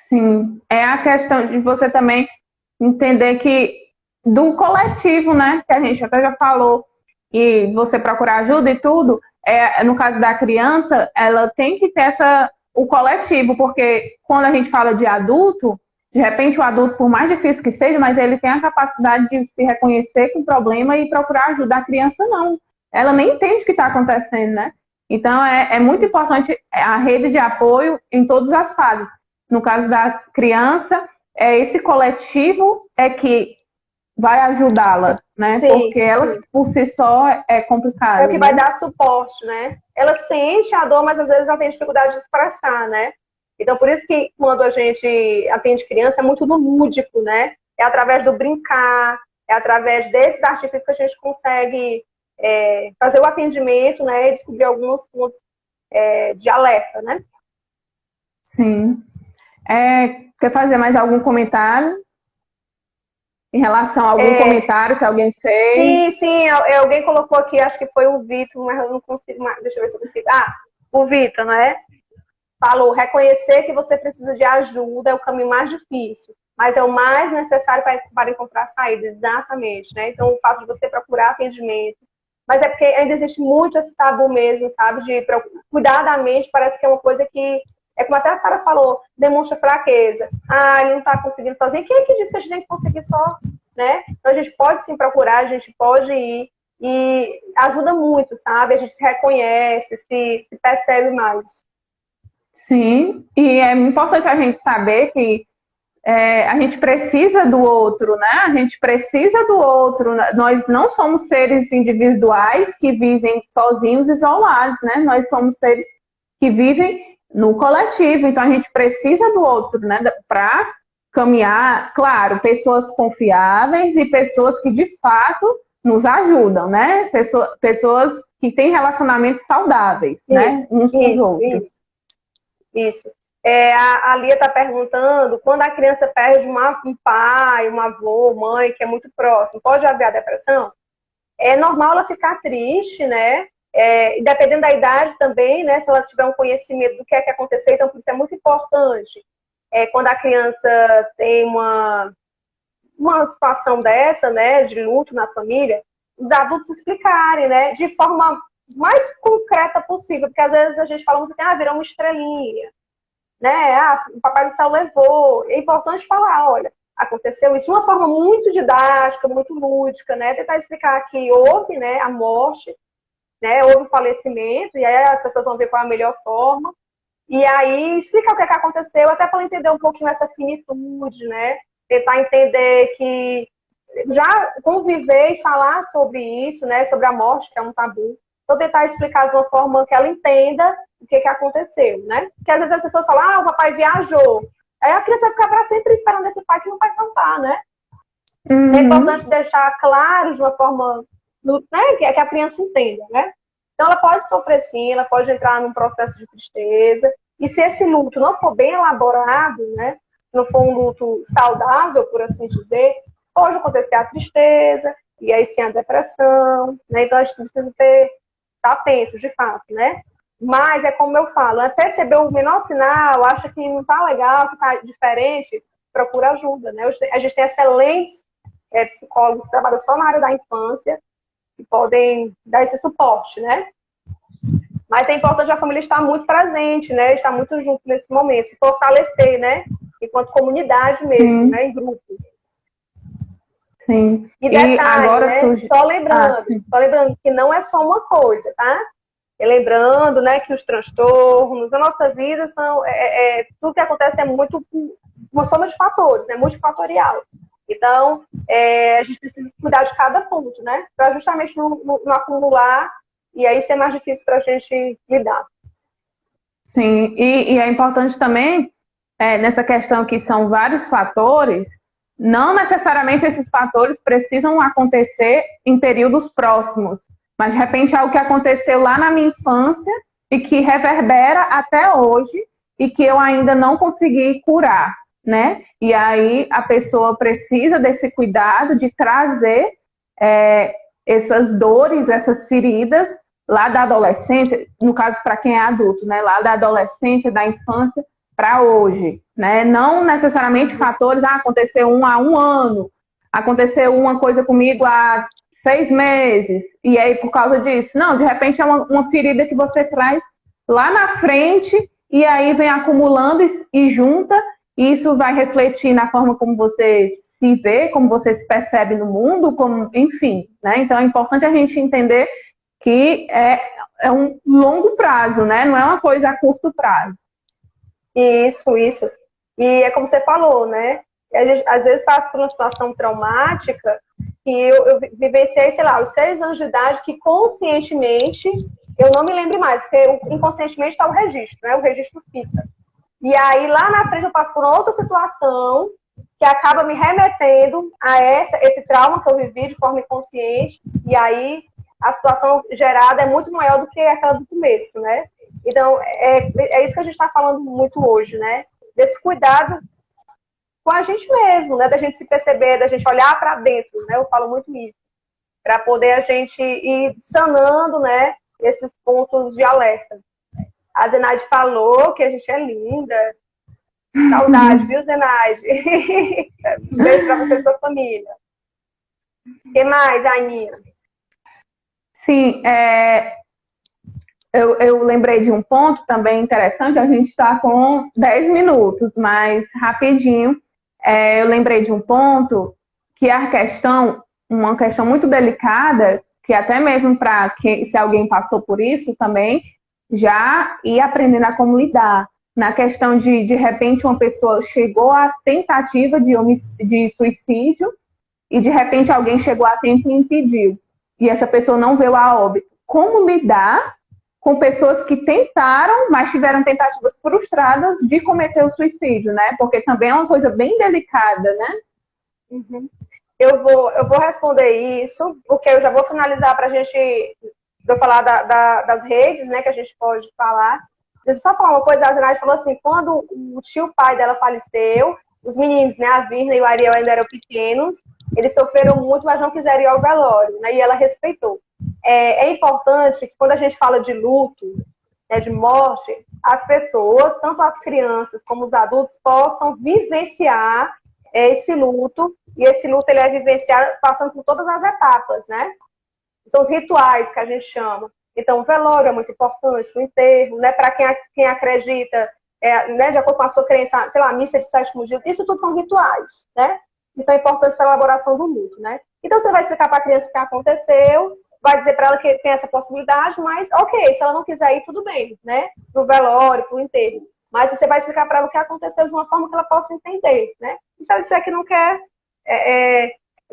Sim, é a questão de você também entender que do coletivo, né? Que a gente até já falou, e você procurar ajuda e tudo, no caso da criança, ela tem que ter o coletivo, porque quando a gente fala de adulto, de repente o adulto, por mais difícil que seja, mas ele tem a capacidade de se reconhecer com o problema e procurar ajudar a criança, não. Ela nem entende o que está acontecendo, né? Então, é muito importante a rede de apoio em todas as fases. No caso da criança, esse coletivo que vai ajudá-la, né? Sim, porque ela, por si só, é complicado. É o que vai dar suporte, né? Ela sente a dor, mas às vezes ela tem dificuldade de expressar, né? Então, por isso que quando a gente atende criança, é muito no lúdico, né? É através do brincar, é através desses artifícios que a gente consegue fazer o atendimento, né? E descobrir alguns pontos de alerta, né? Sim. Quer fazer mais algum comentário? Em relação a algum comentário que alguém fez? Sim, alguém colocou aqui, acho que foi o Vitor, mas eu não consigo mais. Deixa eu ver se eu consigo. O Vitor, não é? falou, reconhecer que você precisa de ajuda é o caminho mais difícil, mas é o mais necessário para encontrar saída, exatamente, né? Então, o fato de você procurar atendimento, mas é porque ainda existe muito esse tabu mesmo, sabe? De cuidar da mente, parece que é uma coisa que, é como até a Sara falou, demonstra fraqueza. Ah, ele não está conseguindo sozinho. Quem é que disse que a gente tem que conseguir só, né? Então, a gente pode sim procurar, a gente pode ir, e ajuda muito, sabe? A gente se reconhece, se percebe mais. Sim, e é importante a gente saber que a gente precisa do outro, né? A gente precisa do outro. Nós não somos seres individuais que vivem sozinhos, isolados, né? Nós somos seres que vivem no coletivo. Então a gente precisa do outro, né? Para caminhar, claro, pessoas confiáveis e pessoas que de fato nos ajudam, né? Pessoas que têm relacionamentos saudáveis, Isso, né? Uns com os outros. Isso. A Lia está perguntando, quando a criança perde um pai, um avô, mãe, que é muito próximo, pode haver a depressão? É normal ela ficar triste, né? E dependendo da idade também, né? Se ela tiver um conhecimento do que é que aconteceu, então por isso é muito importante. Quando a criança tem uma situação dessa, né? De luto na família, os adultos explicarem, né? De forma mais concreta possível, porque às vezes a gente fala muito assim, virou uma estrelinha, né? O Papai do Céu levou. É importante falar, olha, aconteceu isso de uma forma muito didática, muito lúdica, né? Tentar explicar que houve, né, a morte, né? Houve o falecimento, e aí as pessoas vão ver qual é a melhor forma. E aí explicar o que é que aconteceu, até para entender um pouquinho essa finitude, né? Tentar entender que já conviver e falar sobre isso, né? Sobre a morte, que é um tabu. Então, tentar explicar de uma forma que ela entenda o que aconteceu, né? Porque às vezes as pessoas falam, o papai viajou. Aí a criança fica para sempre esperando esse pai que não vai cantar, né? Uhum. É importante deixar claro de uma forma, né, que a criança entenda, né? Então, ela pode sofrer sim, ela pode entrar num processo de tristeza. E se esse luto não for bem elaborado, né? Não for um luto saudável, por assim dizer, pode acontecer a tristeza, e aí sim a depressão, né? Então, a gente precisa estar atento, de fato, né? Mas é como eu falo, perceber o menor sinal, acha que não está legal, que está diferente, procura ajuda, né? A gente tem excelentes psicólogos que trabalham só na área da infância, que podem dar esse suporte, né? Mas é importante a família estar muito presente, né? Estar muito junto nesse momento, se fortalecer, né? Enquanto comunidade mesmo, Sim. né? Em grupo. Sim. E detalhe, agora né? surge... Só lembrando que não é só uma coisa, tá? E lembrando, né, que os transtornos da nossa vida são... tudo que acontece é muito uma soma de fatores, é multifatorial. Então, a gente precisa cuidar de cada ponto, né? Para justamente não acumular e aí ser mais difícil para a gente lidar. Sim, e é importante também, nessa questão que são vários fatores, não necessariamente esses fatores precisam acontecer em períodos próximos, mas de repente é algo que aconteceu lá na minha infância e que reverbera até hoje e que eu ainda não consegui curar, né? E aí a pessoa precisa desse cuidado de trazer essas dores, essas feridas lá da adolescência, no caso para quem é adulto, né? Lá da adolescência, da infância para hoje, né? Não necessariamente fatores, aconteceu há um ano, aconteceu uma coisa comigo há 6 meses, e aí por causa disso. Não, de repente é uma ferida que você traz lá na frente, e aí vem acumulando e junta, e isso vai refletir na forma como você se vê, como você se percebe no mundo, enfim, né? Então é importante a gente entender que é um longo prazo, né? Não é uma coisa a curto prazo. Isso. E é como você falou, né? A gente, às vezes passa por uma situação traumática que eu vivenciei, sei lá, aos 6 anos de idade, que conscientemente eu não me lembro mais, porque inconscientemente está o registro, né? O registro fica. E aí lá na frente eu passo por outra situação que acaba me remetendo a esse trauma que eu vivi de forma inconsciente, e aí a situação gerada é muito maior do que aquela do começo, né? Então, é isso que a gente está falando muito hoje, né? Desse cuidado com a gente mesmo, né? Da gente se perceber, da gente olhar para dentro, né? Eu falo muito isso. Para poder a gente ir sanando, né? Esses pontos de alerta. A Zenaide falou que a gente é linda. Saudade, viu, Zenaide? Um beijo para você e sua família. O que mais, Aninha? Sim, eu lembrei de um ponto também interessante. A gente está com 10 minutos, mas rapidinho. Eu lembrei de um ponto que uma questão muito delicada, que até mesmo para se alguém passou por isso também, já ir aprendendo a como lidar. Na questão de repente, uma pessoa chegou à tentativa de suicídio e, de repente, alguém chegou a tempo e impediu. E essa pessoa não veio a óbito. Como lidar com pessoas que tentaram, mas tiveram tentativas frustradas de cometer o suicídio, né? Porque também é uma coisa bem delicada, né? Uhum. Eu vou responder isso, porque eu já vou finalizar para a gente falar das redes, né, que a gente pode falar. Deixa eu só falar uma coisa, a Zenaide falou assim, quando o pai dela faleceu, os meninos, né, a Virna e o Ariel ainda eram pequenos, eles sofreram muito, mas não quiseram ir ao velório, né, e ela respeitou. É importante que quando a gente fala de luto, né, de morte, as pessoas, tanto as crianças como os adultos, possam vivenciar esse luto, e esse luto ele é vivenciado passando por todas as etapas, né? São os rituais que a gente chama. Então, o velório é muito importante, o enterro, né? Para quem acredita, né, de acordo com a sua crença, sei lá, missa de sétimo dia, isso tudo são rituais, né? E são importantes para a elaboração do luto, né? Então, você vai explicar para a criança o que aconteceu, vai dizer para ela que tem essa possibilidade, mas, ok, se ela não quiser ir, tudo bem, né? Para o velório, para o enterro. Mas você vai explicar para ela o que aconteceu de uma forma que ela possa entender, né? E se ela disser que não quer,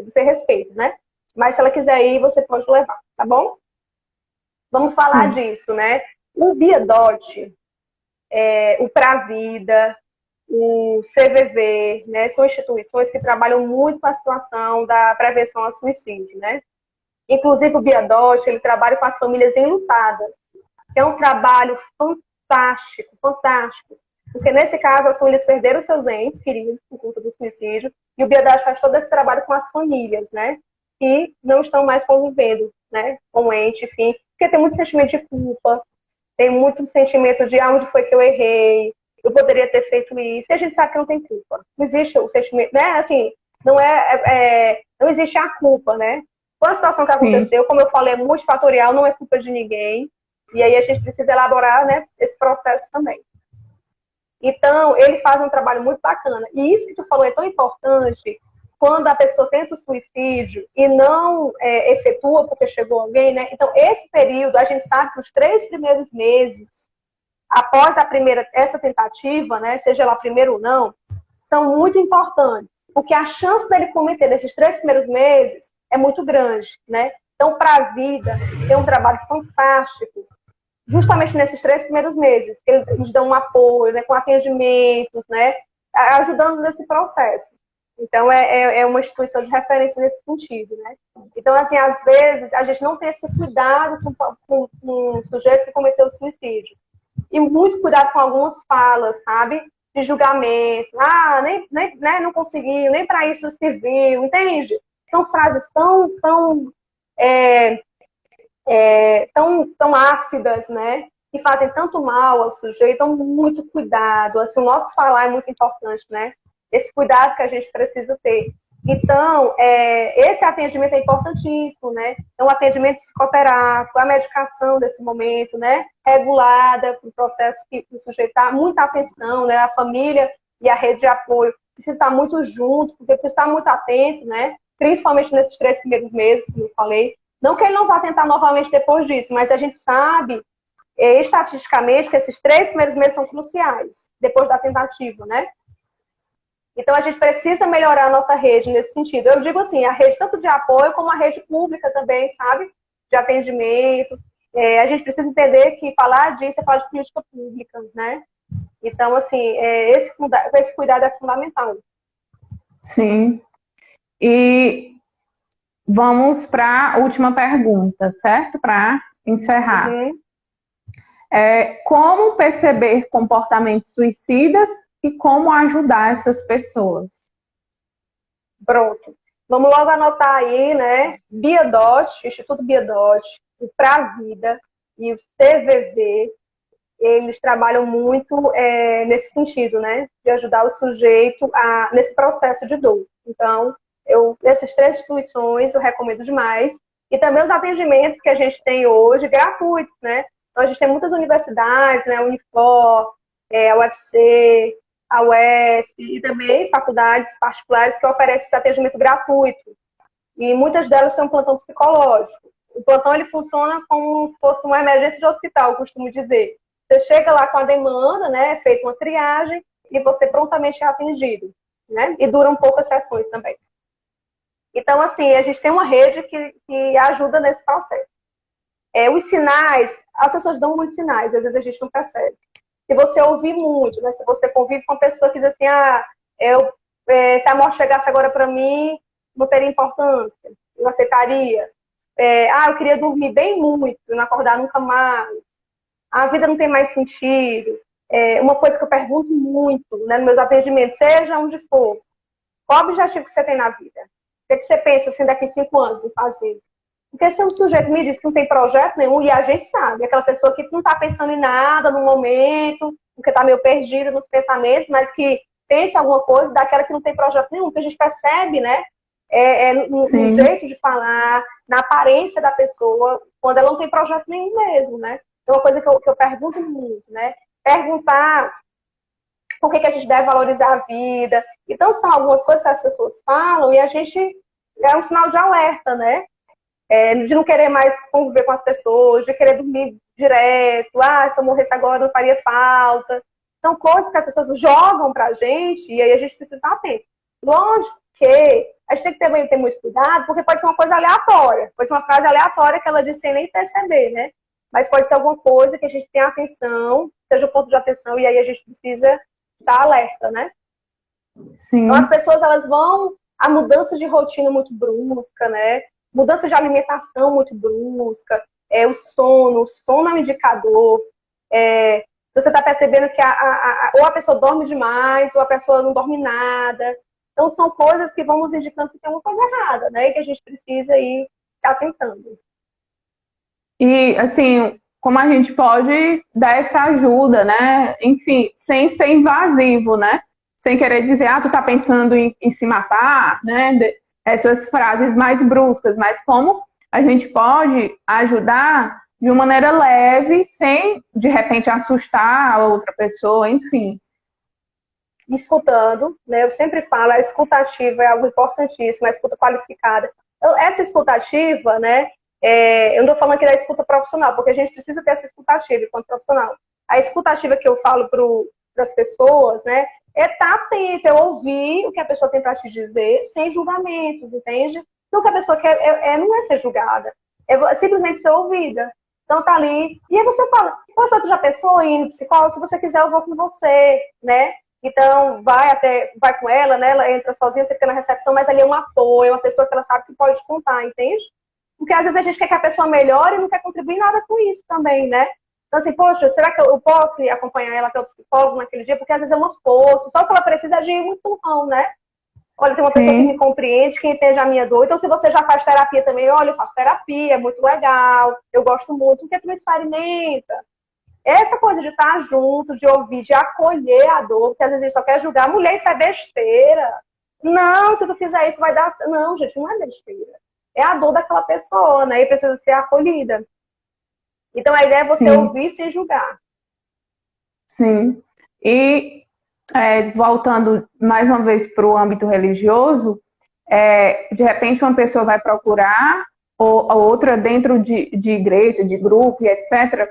você respeita, né? Mas se ela quiser ir, você pode levar, tá bom? Vamos falar disso, né? O Biadote, o Pravida, o CVV, né? São instituições que trabalham muito com a situação da prevenção ao suicídio, né? Inclusive o Biadote, ele trabalha com as famílias enlutadas. É um trabalho fantástico, fantástico. Porque nesse caso as famílias perderam seus entes queridos por conta do suicídio, e o Biadote faz todo esse trabalho com as famílias, né? Que não estão mais convivendo, né, com o ente, enfim, porque tem muito sentimento de culpa, tem muito sentimento de onde foi que eu errei, eu poderia ter feito isso, e a gente sabe que não tem culpa. Não existe o sentimento, né, assim, não existe a culpa, né? Foi uma situação que aconteceu, sim, como eu falei, é multifatorial, não é culpa de ninguém, e aí a gente precisa elaborar, né, esse processo também. Então, eles fazem um trabalho muito bacana. E isso que tu falou é tão importante, quando a pessoa tenta o suicídio e não efetua porque chegou alguém, né? Então, esse período, a gente sabe que os 3 primeiros meses, após essa tentativa, né, seja ela a primeira ou não, são muito importantes, porque a chance dele cometer nesses 3 primeiros meses é muito grande, né? Então, para a vida, tem um trabalho fantástico, justamente nesses 3 primeiros meses, que eles dão um apoio, né, com atendimentos, né, ajudando nesse processo. Então, é uma instituição de referência nesse sentido, né? Então, assim, às vezes, a gente não tem esse cuidado com um sujeito que cometeu suicídio. E muito cuidado com algumas falas, sabe? De julgamento. Ah, né, não conseguiu, nem para isso serviu, entende? São frases tão ácidas, né? Que fazem tanto mal ao sujeito. Então, muito cuidado. Assim, o nosso falar é muito importante, né? Esse cuidado que a gente precisa ter. Então, esse atendimento é importantíssimo, né? Então, o atendimento psicoterápico, a medicação desse momento, né? Regulada, para o processo que o sujeito está, muita atenção, né? A família e a rede de apoio precisa estar muito junto, porque precisa estar muito atento, né? Principalmente nesses 3 primeiros meses, como eu falei. Não que ele não vá tentar novamente depois disso, mas a gente sabe, estatisticamente, que esses 3 primeiros meses são cruciais, depois da tentativa, né? Então, a gente precisa melhorar a nossa rede nesse sentido. Eu digo assim, a rede tanto de apoio como a rede pública também, sabe? De atendimento. A gente precisa entender que falar disso é falar de política pública, né? Então, assim, esse cuidado é fundamental. Sim. E vamos para a última pergunta, certo? Para encerrar. Uhum. Como perceber comportamentos suicidas e como ajudar essas pessoas? Pronto. Vamos logo anotar aí, né? Biadote, Instituto Biadote, o Pravida e o CVV, eles trabalham muito nesse sentido, né? De ajudar o sujeito nesse processo de dor. Então, essas 3 instituições eu recomendo demais. E também os atendimentos que a gente tem hoje, gratuitos, né? Então, a gente tem muitas universidades, né? A Unifor, a UFC, a UES, e também faculdades particulares que oferecem esse atendimento gratuito. E muitas delas têm um plantão psicológico. O plantão ele funciona como se fosse uma emergência de hospital, eu costumo dizer. Você chega lá com a demanda, né? É feita uma triagem e você prontamente é atendido, né? E duram poucas sessões também. Então, assim, a gente tem uma rede que ajuda nesse processo. Os sinais, as pessoas dão muitos sinais, às vezes a gente não percebe. Se você ouvir muito, né? Se você convive com uma pessoa que diz assim, se a morte chegasse agora para mim, não teria importância, eu aceitaria. Eu queria dormir bem muito, não acordar nunca mais. A vida não tem mais sentido. Uma coisa que eu pergunto muito, né, nos meus atendimentos, seja onde for, qual o objetivo que você tem na vida? O que você pensa assim, daqui a 5 anos em fazer? Porque se um sujeito me diz que não tem projeto nenhum, e a gente sabe, aquela pessoa que não está pensando em nada no momento, porque está meio perdida nos pensamentos, mas que pensa alguma coisa, daquela que não tem projeto nenhum, que a gente percebe, né? No jeito de falar, na aparência da pessoa, quando ela não tem projeto nenhum mesmo, né? É uma coisa que eu pergunto muito, né? Perguntar por que a gente deve valorizar a vida. Então, são algumas coisas que as pessoas falam e a gente é um sinal de alerta, né? De não querer mais conviver com as pessoas, de querer dormir direto. Se eu morresse agora não faria falta. São coisas que as pessoas jogam pra gente e aí a gente precisa estar atento. Lógico que a gente tem que ter muito cuidado, porque pode ser uma coisa aleatória. Pode ser uma frase aleatória que ela disse sem nem perceber, né? Mas pode ser alguma coisa que a gente tenha atenção, seja o ponto de atenção, e aí a gente precisa estar alerta, né? Sim. Então as pessoas, elas vão... A mudança de rotina muito brusca, né? Mudança de alimentação muito brusca, o sono é um indicador. Você está percebendo que ou a pessoa dorme demais, ou a pessoa não dorme nada. Então, são coisas que vão nos indicando que tem uma coisa errada, né? E que a gente precisa ir atentando. E, assim, como a gente pode dar essa ajuda, né? Enfim, sem ser invasivo, né? Sem querer dizer, tu tá pensando em se matar, né? Essas frases mais bruscas, mas como a gente pode ajudar de uma maneira leve, sem, de repente, assustar a outra pessoa, enfim. Escutando, né? Eu sempre falo, a escutativa é algo importantíssimo, a escuta qualificada. Então, essa escutativa, né? Eu não estou falando aqui da escuta profissional, porque a gente precisa ter essa escutativa enquanto profissional. A escutativa que eu falo para as pessoas, né? É estar atento, é ouvir o que a pessoa tem para te dizer, sem julgamentos, entende? Então, o que a pessoa quer não é ser julgada, é simplesmente ser ouvida. Então, tá ali. E aí você fala, poxa, tu já pensou em ir no psicólogo? Se você quiser, eu vou com você, né? Então, vai com ela, né? Ela entra sozinha, você fica na recepção, mas ali é um apoio, é uma pessoa que ela sabe que pode contar, entende? Porque às vezes a gente quer que a pessoa melhore e não quer contribuir nada com isso também, né? Então, assim, poxa, será que eu posso ir acompanhar ela até o psicólogo naquele dia? Porque às vezes eu não posso, só que ela precisa de um empurrão, né? Olha, tem uma pessoa que me compreende, que entende a minha dor. Então, se você já faz terapia também, olha, eu faço terapia, é muito legal, eu gosto muito, por que tu não experimenta? Essa coisa de estar junto, de ouvir, de acolher a dor, porque às vezes a gente só quer julgar, mulher, isso é besteira. Não, se tu fizer isso vai dar... Não, gente, não é besteira. É a dor daquela pessoa, né? E precisa ser acolhida. Então, a ideia é você ouvir sem julgar. Sim. E, voltando mais uma vez para o âmbito religioso, de repente uma pessoa vai procurar, ou a outra dentro de igreja, de grupo, e etc.,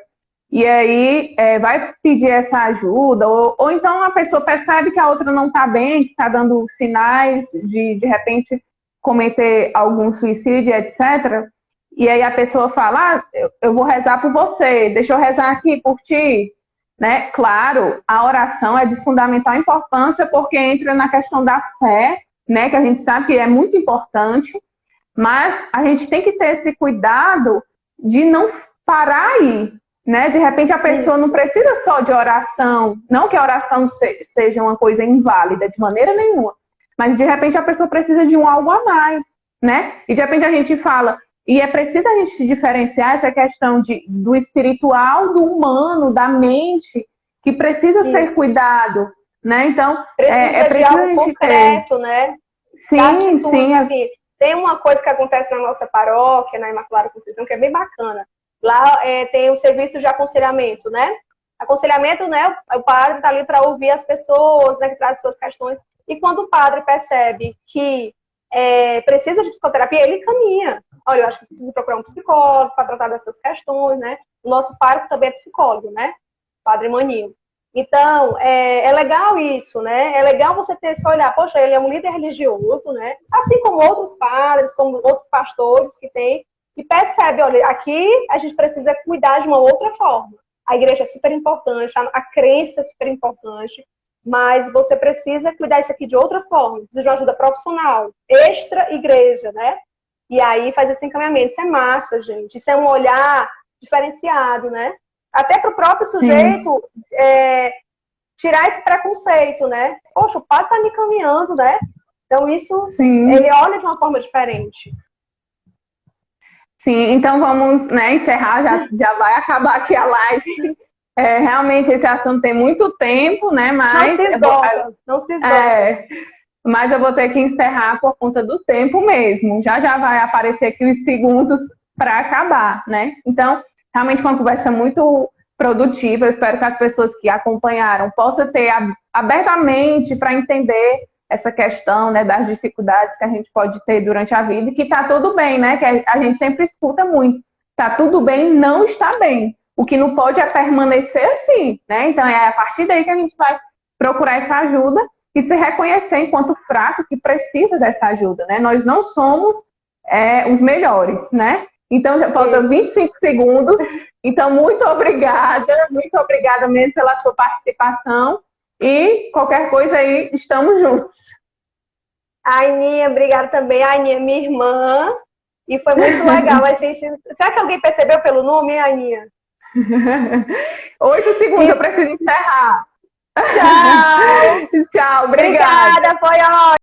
e aí vai pedir essa ajuda, ou então a pessoa percebe que a outra não está bem, que está dando sinais de repente, cometer algum suicídio, etc., e aí a pessoa fala, eu vou rezar por você, deixa eu rezar aqui por ti, né? Claro, a oração é de fundamental importância, porque entra na questão da fé, né? Que a gente sabe que é muito importante, mas a gente tem que ter esse cuidado de não parar aí, né? De repente a pessoa não precisa só de oração, não que a oração seja uma coisa inválida de maneira nenhuma, mas de repente a pessoa precisa de algo a mais, né? E de repente a gente fala, E é preciso a gente diferenciar essa questão do espiritual, do humano, da mente, que precisa ser cuidado, né? Então, precisa de algo concreto, né? Sim, sim. Assim. Tem uma coisa que acontece na nossa paróquia, na Imaculada Conceição, que é bem bacana. Lá tem o serviço de aconselhamento, né? Aconselhamento, né? O padre está ali para ouvir as pessoas, né? Que traz suas questões. E quando o padre percebe que precisa de psicoterapia, ele caminha. Olha, eu acho que você precisa procurar um psicólogo para tratar dessas questões, né? O nosso pároco também é psicólogo, né? Padre Maninho. Então, é legal isso, né? É legal você ter esse olhar, poxa, ele é um líder religioso, né? Assim como outros padres, como outros pastores que tem, e percebe, olha, aqui a gente precisa cuidar de uma outra forma. A igreja é super importante, a crença é super importante, mas você precisa cuidar isso aqui de outra forma. Precisa de uma ajuda profissional, extra-igreja, né? E aí faz esse encaminhamento. Isso é massa, gente. Isso é um olhar diferenciado, né? Até para o próprio sujeito tirar esse preconceito, né? Poxa, o padre está me caminhando, né? Então isso, ele olha de uma forma diferente. Sim, então vamos, né, encerrar, já vai acabar aqui a live. Realmente esse assunto tem muito tempo, né? Mas não se esgota. Mas eu vou ter que encerrar por conta do tempo mesmo. Já vai aparecer aqui os segundos para acabar, né? Então, realmente foi uma conversa muito produtiva. Eu espero que as pessoas que acompanharam possam ter aberto a mente para entender essa questão, né, das dificuldades que a gente pode ter durante a vida e que tá tudo bem, né? Que a gente sempre escuta muito. Tá tudo bem, não está bem. O que não pode é permanecer assim, né? Então é a partir daí que a gente vai procurar essa ajuda e se reconhecer enquanto fraco que precisa dessa ajuda, né? Nós não somos os melhores, né? Então já faltam 25 segundos. Então muito obrigada mesmo pela sua participação e qualquer coisa aí, estamos juntos. A Aninha, obrigada também. A Aninha é minha irmã e foi muito legal. A gente... Será que alguém percebeu pelo nome, Aninha? 8 segundos, eu preciso encerrar. Tchau. Tchau, obrigada. Obrigada, foi ótimo.